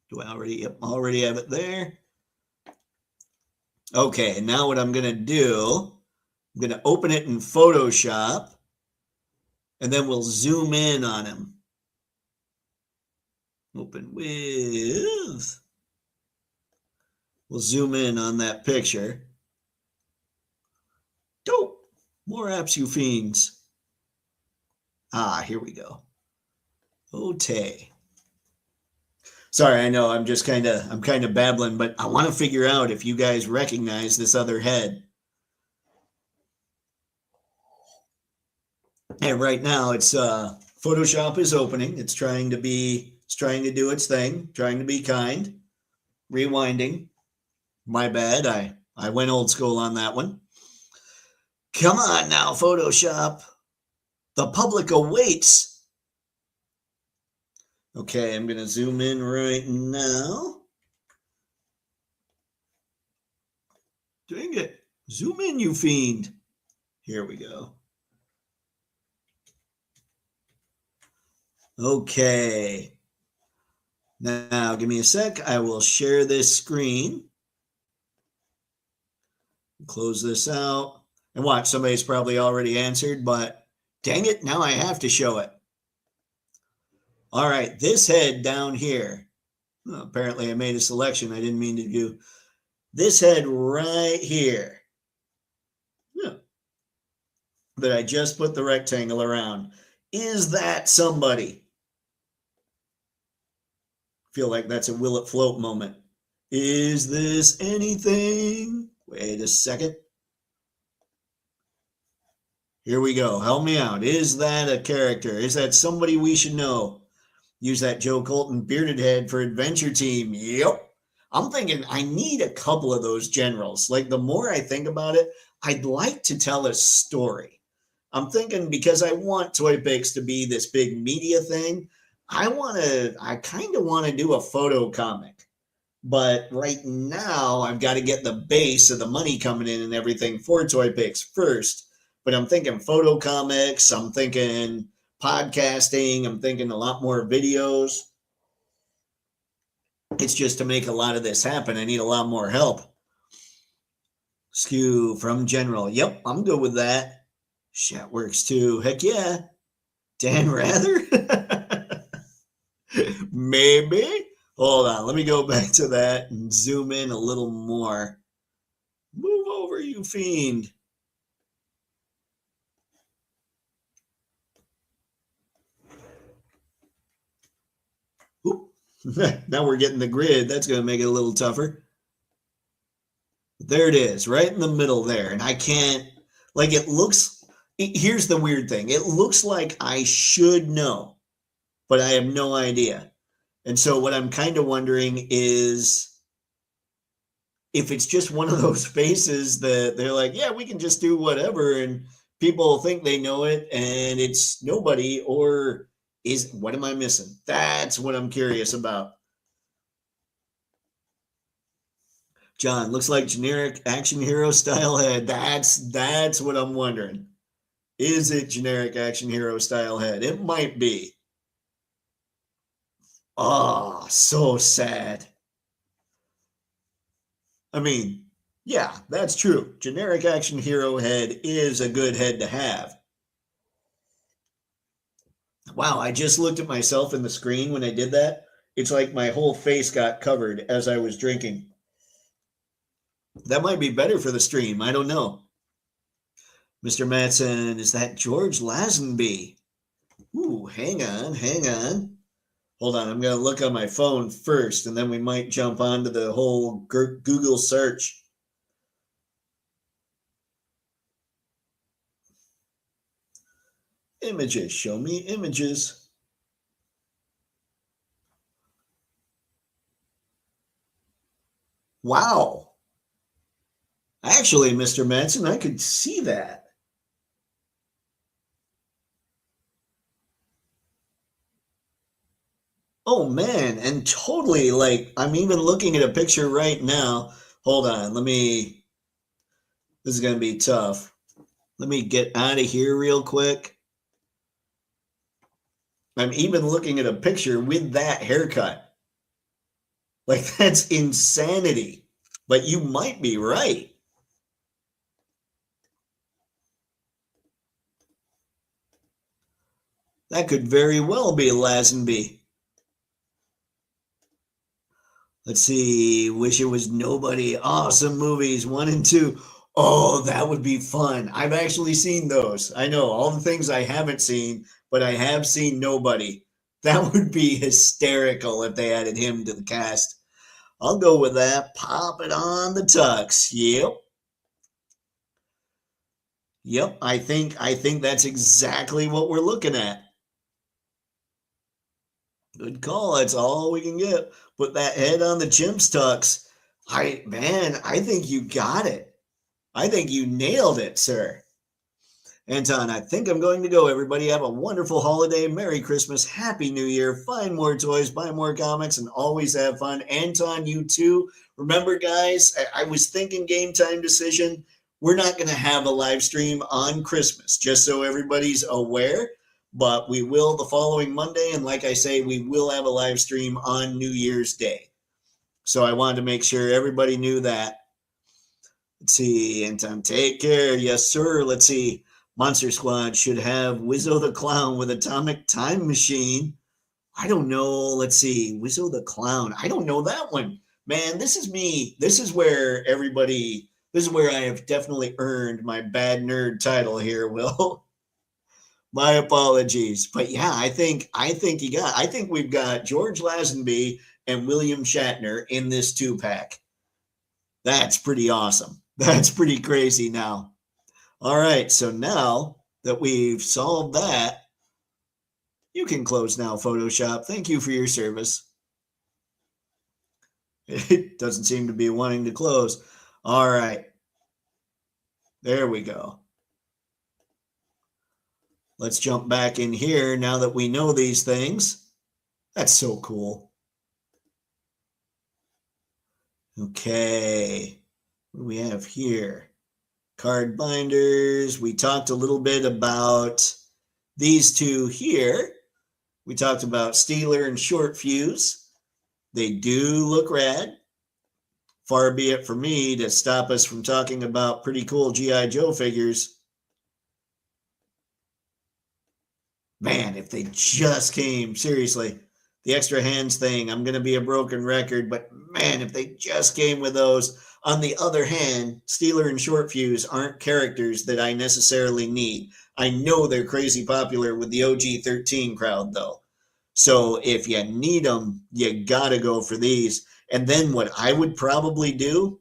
Do I already? Yep, already have it there. Okay, and now what I'm going to do, I'm going to open it in Photoshop, and then we'll zoom in on him. Open with. We'll zoom in on that picture. Dope. More apps, you fiends. Ah, here we go. Okay. Sorry, I know I'm kind of babbling, but I want to figure out if you guys recognize this other head. And right now it's Photoshop is opening. It's trying to do its thing, trying to be kind. Rewinding. My bad. I went old school on that one. Come on now, Photoshop. The public awaits. Okay, I'm going to zoom in right now. Dang it. Zoom in, you fiend. Here we go. Okay. Now, give me a sec. I will share this screen. Close this out. And watch, somebody's probably already answered, but dang it, now I have to show it. All right, this head down here. Well, apparently I made a selection I didn't mean to do. This head right here. Yeah. that I just put the rectangle around. Is that somebody? Feel like that's a will it float moment. Is this anything? Wait a second. Here we go. Help me out. Is that a character? Is that somebody we should know? Use that Joe Colton bearded head for Adventure Team. Yep. I'm thinking I need a couple of those generals. Like the more I think about it, I'd like to tell a story. I'm thinking because I want Toypixx to be this big media thing, I kind of want to do a photo comic. But right now, I've got to get the base of the money coming in and everything for Toypixx first. But I'm thinking photo comics, I'm thinking podcasting, I'm thinking a lot more videos. It's just to make a lot of this happen, I need a lot more help. Skew from General. Yep, I'm good with that. Chat works too. Heck yeah. Dan Rather? Maybe. Hold on. Let me go back to that and zoom in a little more. Move over, you fiend. Oop. Now we're getting the grid. That's going to make it a little tougher. There it is, right in the middle there. And I can't, like, it looks, here's the weird thing. It looks like I should know, but I have no idea. And so what I'm kind of wondering is if it's just one of those faces that they're like, yeah, we can just do whatever. And people think they know it and it's nobody, or what am I missing? That's what I'm curious about. John, looks like generic action hero style head. That's what I'm wondering. Is it generic action hero style head? It might be. Oh, so sad. I mean, yeah, that's true. Generic action hero head is a good head to have. Wow, I just looked at myself in the screen when I did that. It's like my whole face got covered as I was drinking. That might be better for the stream. I don't know. Mr. Matson, is that George Lazenby? Ooh, hang on. Hold on, I'm going to look on my phone first, and then we might jump onto the whole Google search. Images, show me images. Wow. Actually, Mr. Manson, I could see that. Oh man, and totally like I'm even looking at a picture right now. Hold on, this is going to be tough. Let me get out of here real quick. I'm even looking at a picture with that haircut. Like that's insanity. But you might be right. That could very well be Lazenby. Let's see. Wish it was nobody. Awesome movies 1 and 2. Oh, that would be fun. I've actually seen those. I know all the things I haven't seen, but I have seen Nobody. That would be hysterical if they added him to the cast. I'll go with that. Pop it on the tux. Yep. I think that's exactly what we're looking at. Good call. That's all we can get. Put that head on the chimp's tux. I think you got it. I think you nailed it, sir. Anton, I think I'm going to go. Everybody have a wonderful holiday. Merry Christmas. Happy New Year. Find more toys, buy more comics, and always have fun. Anton, you too. Remember, guys, I was thinking game time decision. We're not going to have a live stream on Christmas, just so everybody's aware. But we will the following Monday. And like I say, we will have a live stream on New Year's Day. So I wanted to make sure everybody knew that. Let's see. Anton, take care. Yes, sir. Let's see. Monster Squad should have Wizzo the Clown with Atomic Time Machine. I don't know. Let's see. Wizzo the Clown. I don't know that one. Man, this is me. This is where everybody This is where I have definitely earned my bad nerd title here, Will. My apologies. But yeah, I think we've got George Lazenby and William Shatner in this 2-pack. That's pretty awesome. That's pretty crazy now. All right, so now that we've solved that, you can close now, Photoshop. Thank you for your service. It doesn't seem to be wanting to close. All right. There we go. Let's jump back in here now that we know these things. That's so cool. Okay. What do we have here? Card binders. We talked a little bit about these two here. We talked about Steeler and Short Fuse. They do look rad. Far be it for me to stop us from talking about pretty cool G.I. Joe figures. Man, if they just came, seriously, the extra hands thing, I'm going to be a broken record, but man, if they just came with those. On the other hand, Steeler and Short Fuse aren't characters that I necessarily need. I know they're crazy popular with the OG 13 crowd, though. So if you need them, you got to go for these. And then what I would probably do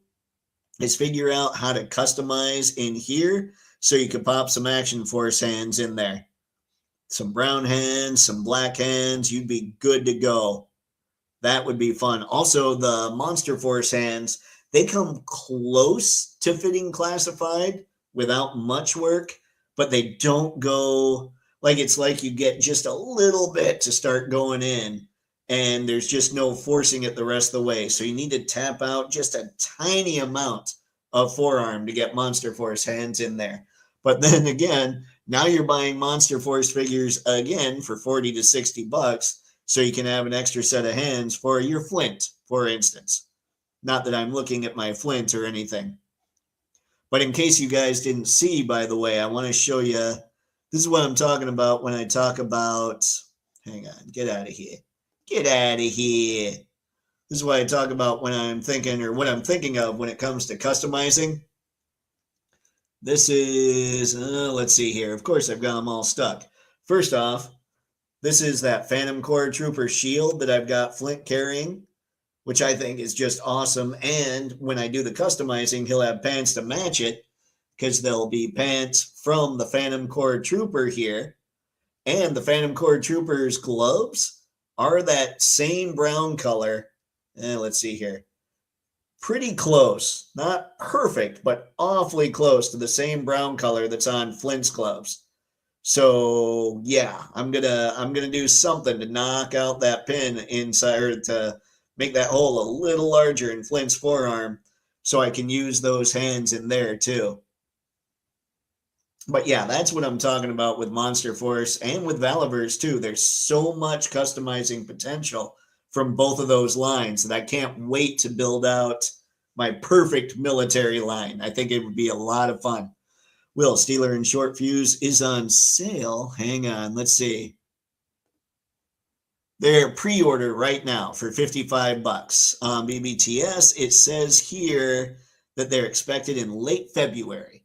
is figure out how to customize in here so you could pop some Action Force hands in there. Some brown hands, some black hands, you'd be good to go. That would be fun. Also, the Monster Force hands, they come close to fitting classified without much work, but they don't go, like it's like you get just a little bit to start going in, and there's just no forcing it the rest of the way. So you need to tap out just a tiny amount of forearm to get Monster Force hands in there. But then again, now you're buying Monster Force figures again for 40 to 60 bucks, so you can have an extra set of hands for your Flint, for instance. Not that I'm looking at my Flint or anything. But in case you guys didn't see, by the way, I want to show you, this is what I'm talking about when I talk about, hang on, get out of here. Get out of here. This is what I talk about when I'm thinking, or what I'm thinking of when it comes to customizing. This is, let's see here. Of course, I've got them all stuck. First off, this is that Phantom Corps Trooper shield that I've got Flint carrying, which I think is just awesome. And when I do the customizing, he'll have pants to match it because there'll be pants from the Phantom Corps Trooper here. And the Phantom Corps Trooper's gloves are that same brown color. Let's see here. Pretty close, not perfect, but awfully close to the same brown color that's on Flint's gloves. So yeah, I'm gonna do something to knock out that pin inside, or to make that hole a little larger in Flint's forearm, so I can use those hands in there too. But yeah, that's what I'm talking about with Monster Force and with Valaverse too. There's so much customizing potential from both of those lines that I can't wait to build out my perfect military line. I think it would be a lot of fun. Will, Steeler and Short Fuse is on sale. Hang on, let's see. They're pre-order right now for 55 bucks on BBTS. It says here that they're expected in late February.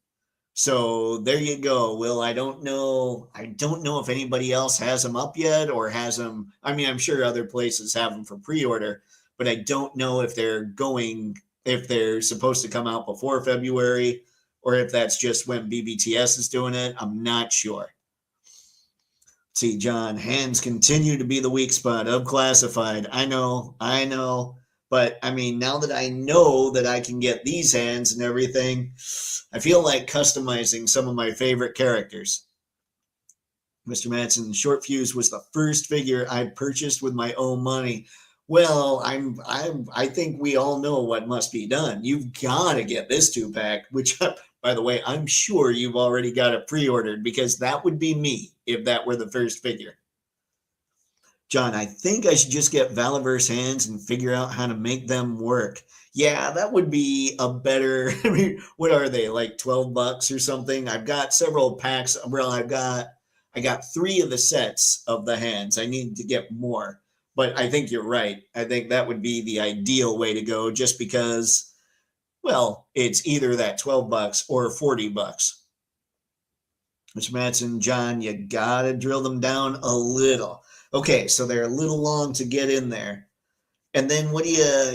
So there you go, Will. I don't know if anybody else has them up yet or has them. I mean, I'm sure other places have them for pre-order, but I don't know if they're supposed to come out before February or if that's just when BBTS is doing it. I'm not sure. See, John, hands continue to be the weak spot of classified. I know. But I mean, now that I know that I can get these hands and everything, I feel like customizing some of my favorite characters. Mr. Madsen, Short Fuse was the first figure I purchased with my own money. Well, I think we all know what must be done. You've got to get this 2-pack, which, by the way, I'm sure you've already got it pre-ordered, because that would be me if that were the first figure. John, I think I should just get Valaverse hands and figure out how to make them work. Yeah, that would be a better, I mean, what are they, like 12 bucks or something? I've got several packs. Well, I got 3 of the sets of the hands. I need to get more. But I think you're right. I think that would be the ideal way to go, just because, well, it's either that $12 or $40. Mr. Matson, John, you gotta drill them down a little. Okay, so they're a little long to get in there. And then what do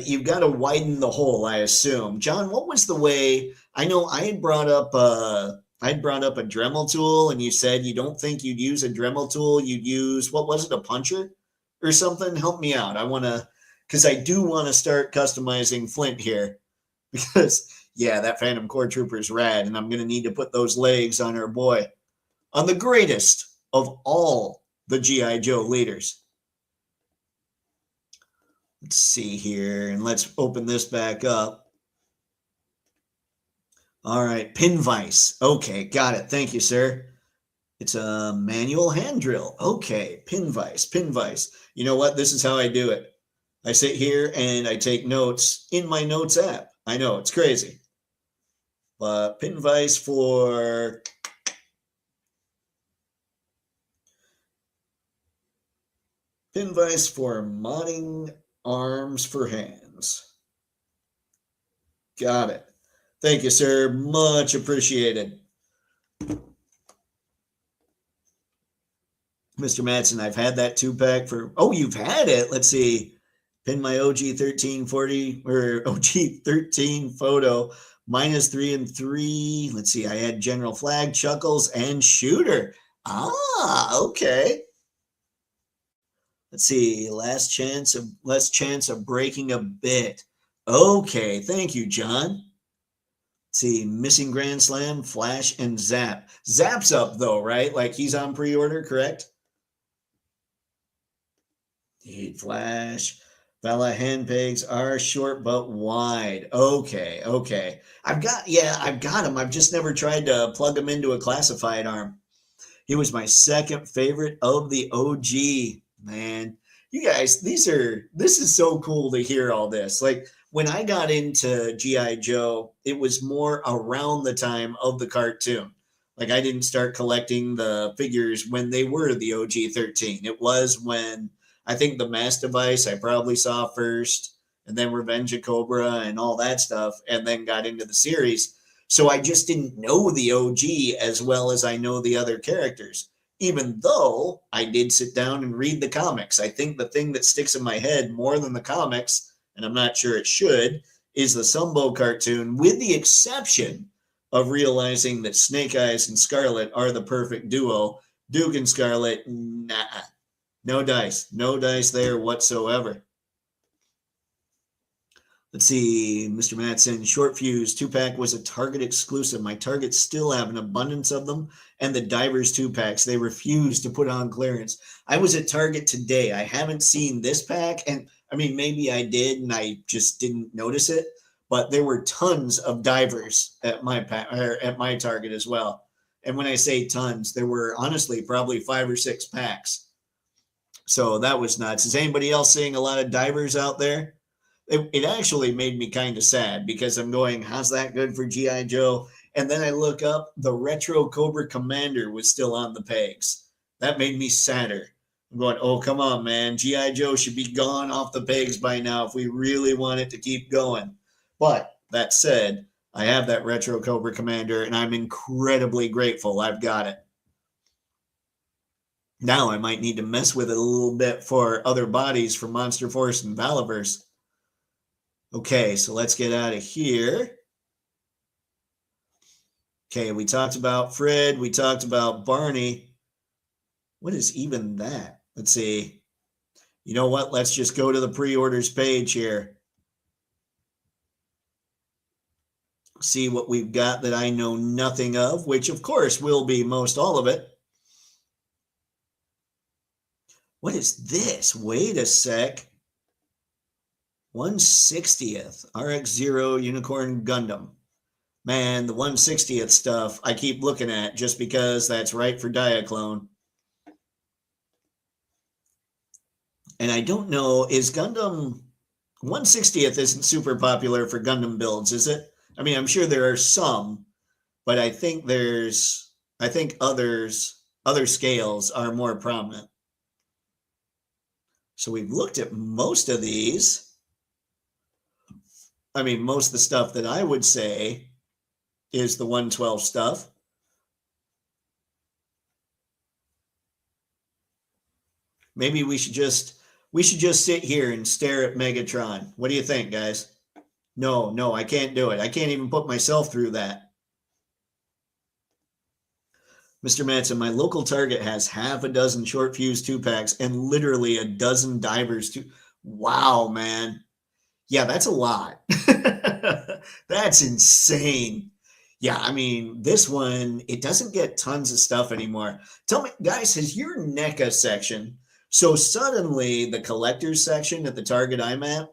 you've got to widen the hole, I assume. John, what was the way? I know I'd brought up a Dremel tool, and you said you don't think you'd use a Dremel tool. You'd use, what was it, a puncher or something? Help me out. Because I do want to start customizing Flint here. Because, yeah, that Phantom Core Trooper is rad, and I'm going to need to put those legs on our boy. On the greatest of all the G.I. Joe leaders. Let's see here, and let's open this back up. All right, pin vise. Okay, got it. Thank you, sir. It's a manual hand drill. Okay, pin vise, pin vise. You know what? This is how I do it. I sit here and I take notes in my notes app. I know, it's crazy. But pin vise for... Pin vise for modding arms for hands. Got it. Thank you, sir. Much appreciated. Mr. Matson, I've had that 2-pack for... Oh, you've had it? Let's see. Pin my OG 1340 or OG 13 photo. -3 and 3. Let's see. I had General Flag, Chuckles, and Shooter. Ah, okay. Let's see, less chance of breaking a bit. Okay, thank you, John. Let's see, missing Grand Slam, Flash, and Zap. Zap's up though, right? Like he's on pre-order, correct? Flash. Bella hand pegs are short but wide. Okay, okay. I've got them. I've just never tried to plug them into a classified arm. He was my second favorite of the OG. Man, you guys, this is so cool to hear all this. Like when I got into G.I. Joe, it was more around the time of the cartoon. Like I didn't start collecting the figures when they were the OG 13. It was when I think the Mass Device I probably saw first, and then Revenge of Cobra and all that stuff, and then got into the series. So I just didn't know the OG as well as I know the other characters. Even though I did sit down and read the comics. I think the thing that sticks in my head more than the comics, and I'm not sure it should, is the Sumbo cartoon, with the exception of realizing that Snake Eyes and Scarlet are the perfect duo. Duke and Scarlet, nah. No dice. No dice there whatsoever. Let's see, Mr. Matson, Short Fuse 2-pack was a Target exclusive. My Targets still have an abundance of them, and the Divers 2-packs, they refuse to put on clearance. I was at Target today. I haven't seen this pack, and I mean, maybe I did, and I just didn't notice it, but there were tons of Divers at my Target as well. And when I say tons, there were honestly probably 5 or 6 packs. So that was nuts. Is anybody else seeing a lot of Divers out there? It actually made me kind of sad because I'm going, how's that good for G.I. Joe? And then I look up, the Retro Cobra Commander was still on the pegs. That made me sadder. I'm going, oh, come on, man. G.I. Joe should be gone off the pegs by now if we really want it to keep going. But that said, I have that Retro Cobra Commander, and I'm incredibly grateful I've got it. Now I might need to mess with it a little bit for other bodies for Monster Force and Valaverse. Okay, so let's get out of here. Okay, we talked about Fred. We talked about Barney. What is even that? Let's see. You know what? Let's just go to the pre-orders page here. See what we've got that I know nothing of, which of course will be most all of it. What is this? Wait a sec. 1/60th RX-0 Unicorn Gundam. Man, the 1/60th stuff I keep looking at just because that's right for Diaclone. And I don't know, is Gundam 1/60th isn't super popular for Gundam builds, is it? I mean, I'm sure there are some, but I think other scales are more prominent. So we've looked at most of these. I mean, most of the stuff that I would say is the 112 stuff. Maybe we should just sit here and stare at Megatron. What do you think, guys? No, no, I can't do it. I can't even put myself through that. Mr. Manson, my local Target has half a dozen short fuse 2-packs and literally a dozen divers too. Wow, man. Yeah, that's a lot. That's insane. Yeah, I mean, this one, it doesn't get tons of stuff anymore. Tell me, guys, has your NECA section, so suddenly the collector's section at the Target I'm at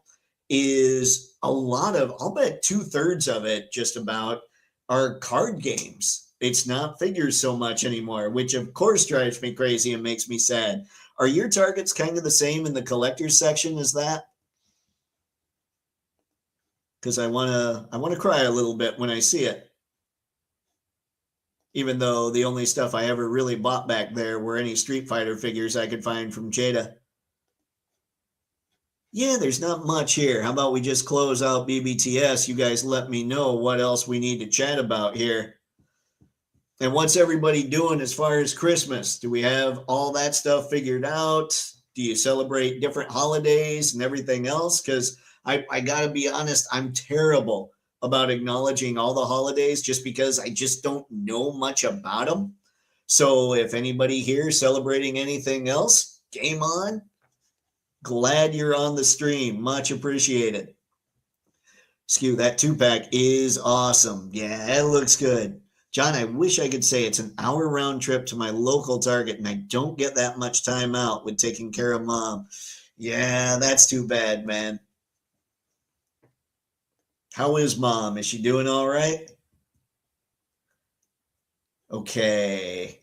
is a lot of, I'll bet 2/3 of it just about are card games. It's not figures so much anymore, which of course drives me crazy and makes me sad. Are your Targets kind of the same in the collector's section as that? Because I wanna cry a little bit when I see it. Even though the only stuff I ever really bought back there were any Street Fighter figures I could find from Jada. Yeah, there's not much here. How about we just close out BBTS? You guys let me know what else we need to chat about here. And what's everybody doing as far as Christmas? Do we have all that stuff figured out? Do you celebrate different holidays and everything else? Because I got to be honest, I'm terrible about acknowledging all the holidays just because I just don't know much about them. So if anybody here is celebrating anything else, game on. Glad you're on the stream. Much appreciated. Skew, that 2-pack is awesome. Yeah, it looks good. John, I wish I could say it's an hour round trip to my local Target and I don't get that much time out with taking care of mom. Yeah, that's too bad, man. How is mom? Is she doing all right? Okay.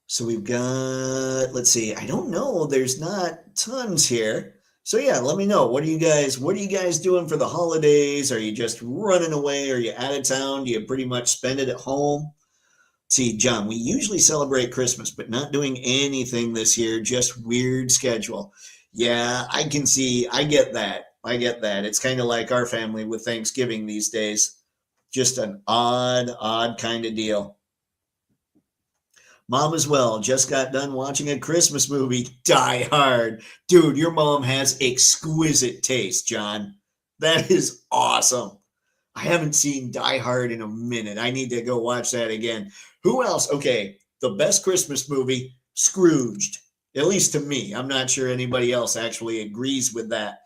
So we've got, let's see, I don't know. There's not tons here. So yeah, let me know. What are you guys doing for the holidays? Are you just running away? Are you out of town? Do you pretty much spend it at home? See, John, we usually celebrate Christmas, but not doing anything this year, just weird schedule. Yeah, I can see, I get that. I get that. It's kind of like our family with Thanksgiving these days. Just an odd kind of deal. Mom as well. Just got done watching a Christmas movie, Die Hard. Dude, your mom has exquisite taste, John. That is awesome. I haven't seen Die Hard in a minute. I need to go watch that again. Who else? Okay, the best Christmas movie, Scrooged. At least to me. I'm not sure anybody else actually agrees with that.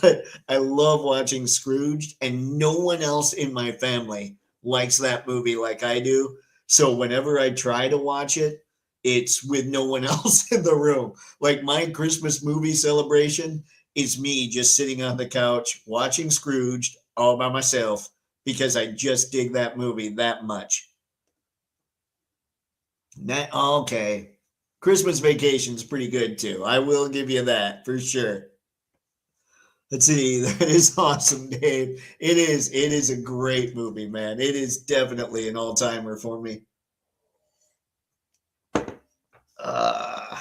But I love watching Scrooged, and no one else in my family likes that movie like I do. So whenever I try to watch it, it's with no one else in the room. Like my Christmas movie celebration is me just sitting on the couch watching Scrooged all by myself because I just dig that movie that much. Okay. Christmas Vacation's pretty good too. I will give you that for sure. Let's see. That is awesome, Dave. It is. It is a great movie, man. It is definitely an all-timer for me. Uh,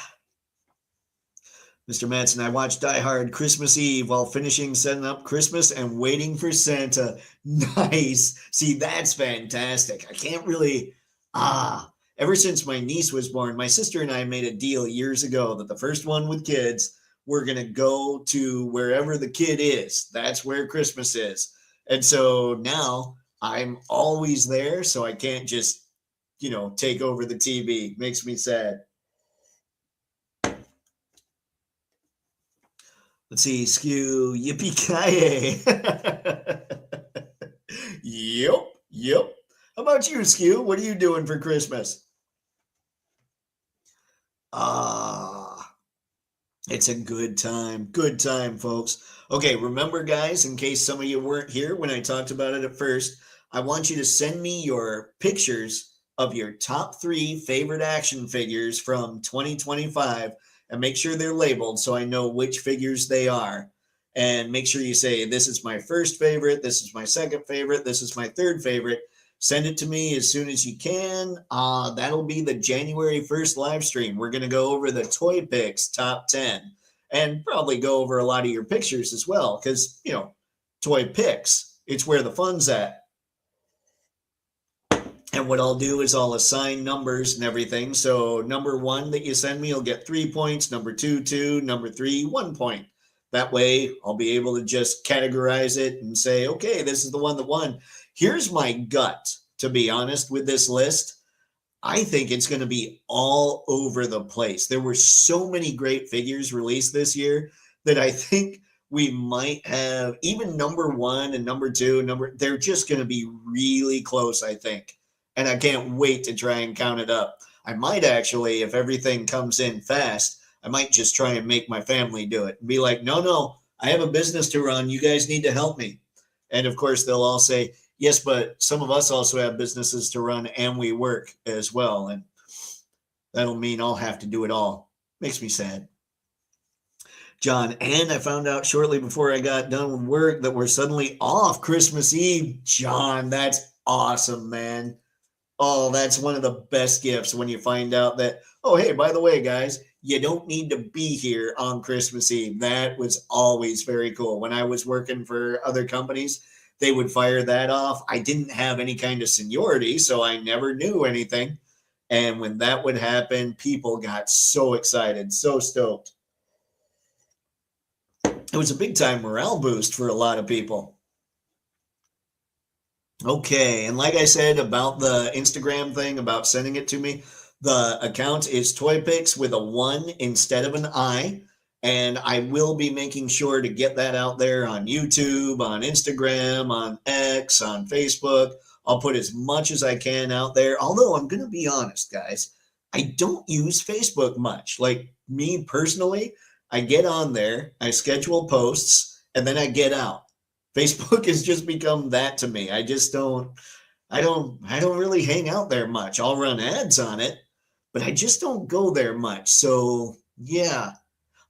Mr. Manson, I watched Die Hard Christmas Eve while finishing setting up Christmas and waiting for Santa. Nice. See, that's fantastic. I can't really. Ever since my niece was born, my sister and I made a deal years ago that the first one with kids, we're going to go to wherever the kid is. That's where Christmas is. And so now I'm always there. So I can't just, take over the TV. Makes me sad. Let's see, Skew, yippee-ki-yay. Yep. How about you, Skew? What are you doing for Christmas? Ah, it's a good time. Good time, folks. Okay, remember, guys, in case some of you weren't here when I talked about it at first, I want you to send me your pictures of your top 3 favorite action figures from 2025 and make sure they're labeled so I know which figures they are. And make sure you say, this is my first favorite, this is my second favorite, this is my third favorite. Send it to me as soon as you can. That'll be the January 1st live stream. We're going to go over the Toypixx top 10. and probably go over a lot of your pictures as well, because, Toypixx, it's where the fun's at. And what I'll do is I'll assign numbers and everything. So number 1 that you send me will get 3 points, number 2, 2, number 3, 1 point. That way I'll be able to just categorize it and say, okay, this is the one that won. Here's my gut, to be honest, with this list. I think it's going to be all over the place. There were so many great figures released this year that I think we might have even number 1 and number 2, they're just going to be really close, I think. And I can't wait to try and count it up. I might actually, if everything comes in fast, I might just try and make my family do it and be like, no, I have a business to run. You guys need to help me. And of course, they'll all say, yes, but some of us also have businesses to run and we work as well. And that'll mean I'll have to do it all. Makes me sad. John, and I found out shortly before I got done with work that we're suddenly off Christmas Eve. John, that's awesome, man. Oh, that's one of the best gifts when you find out that, oh, hey, by the way, guys, you don't need to be here on Christmas Eve. That was always very cool. When I was working for other companies, they would fire that off. I didn't have any kind of seniority, so I never knew anything. And when that would happen, people got so excited, so stoked. It was a big time morale boost for a lot of people. Okay, and like I said about the Instagram thing, about sending it to me, the account is Toypixx with a 1 instead of an I, and I will be making sure to get that out there on YouTube, on Instagram, on X, on Facebook. I'll put as much as I can out there, although I'm going to be honest, guys, I don't use Facebook much. Like me personally, I get on there, I schedule posts, and then I get out. Facebook has just become that to me. I don't really hang out there much. I'll run ads on it, but I just don't go there much. So yeah,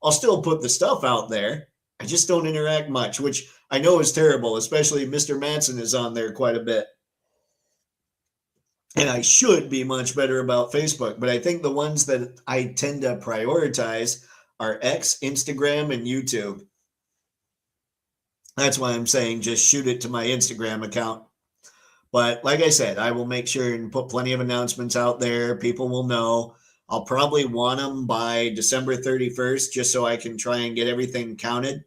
I'll still put the stuff out there. I just don't interact much, which I know is terrible, especially Mr. Manson is on there quite a bit. And I should be much better about Facebook, but I think the ones that I tend to prioritize are X, Instagram, and YouTube. That's why I'm saying just shoot it to my Instagram account. But like I said, I will make sure and put plenty of announcements out there. People will know. I'll probably want them by December 31st, just so I can try and get everything counted.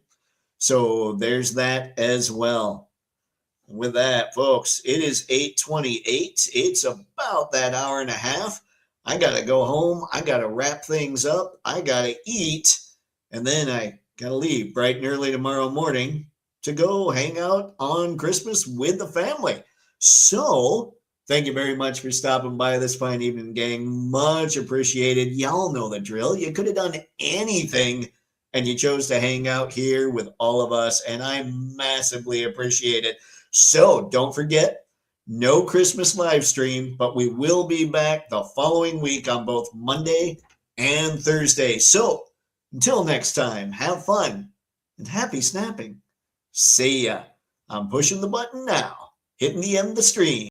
So there's that as well. And with that, folks, it is 8:28. It's about that hour and a half. I got to go home. I got to wrap things up. I got to eat. And then I got to leave bright and early tomorrow morning to go hang out on Christmas with the family. So thank you very much for stopping by this fine evening, gang. Much appreciated. Y'all know the drill. You could have done anything, and you chose to hang out here with all of us, and I massively appreciate it. So don't forget, no Christmas live stream, but we will be back the following week on both Monday and Thursday. So until next time, have fun and happy snapping. See ya. I'm pushing the button now, hitting the end of the stream.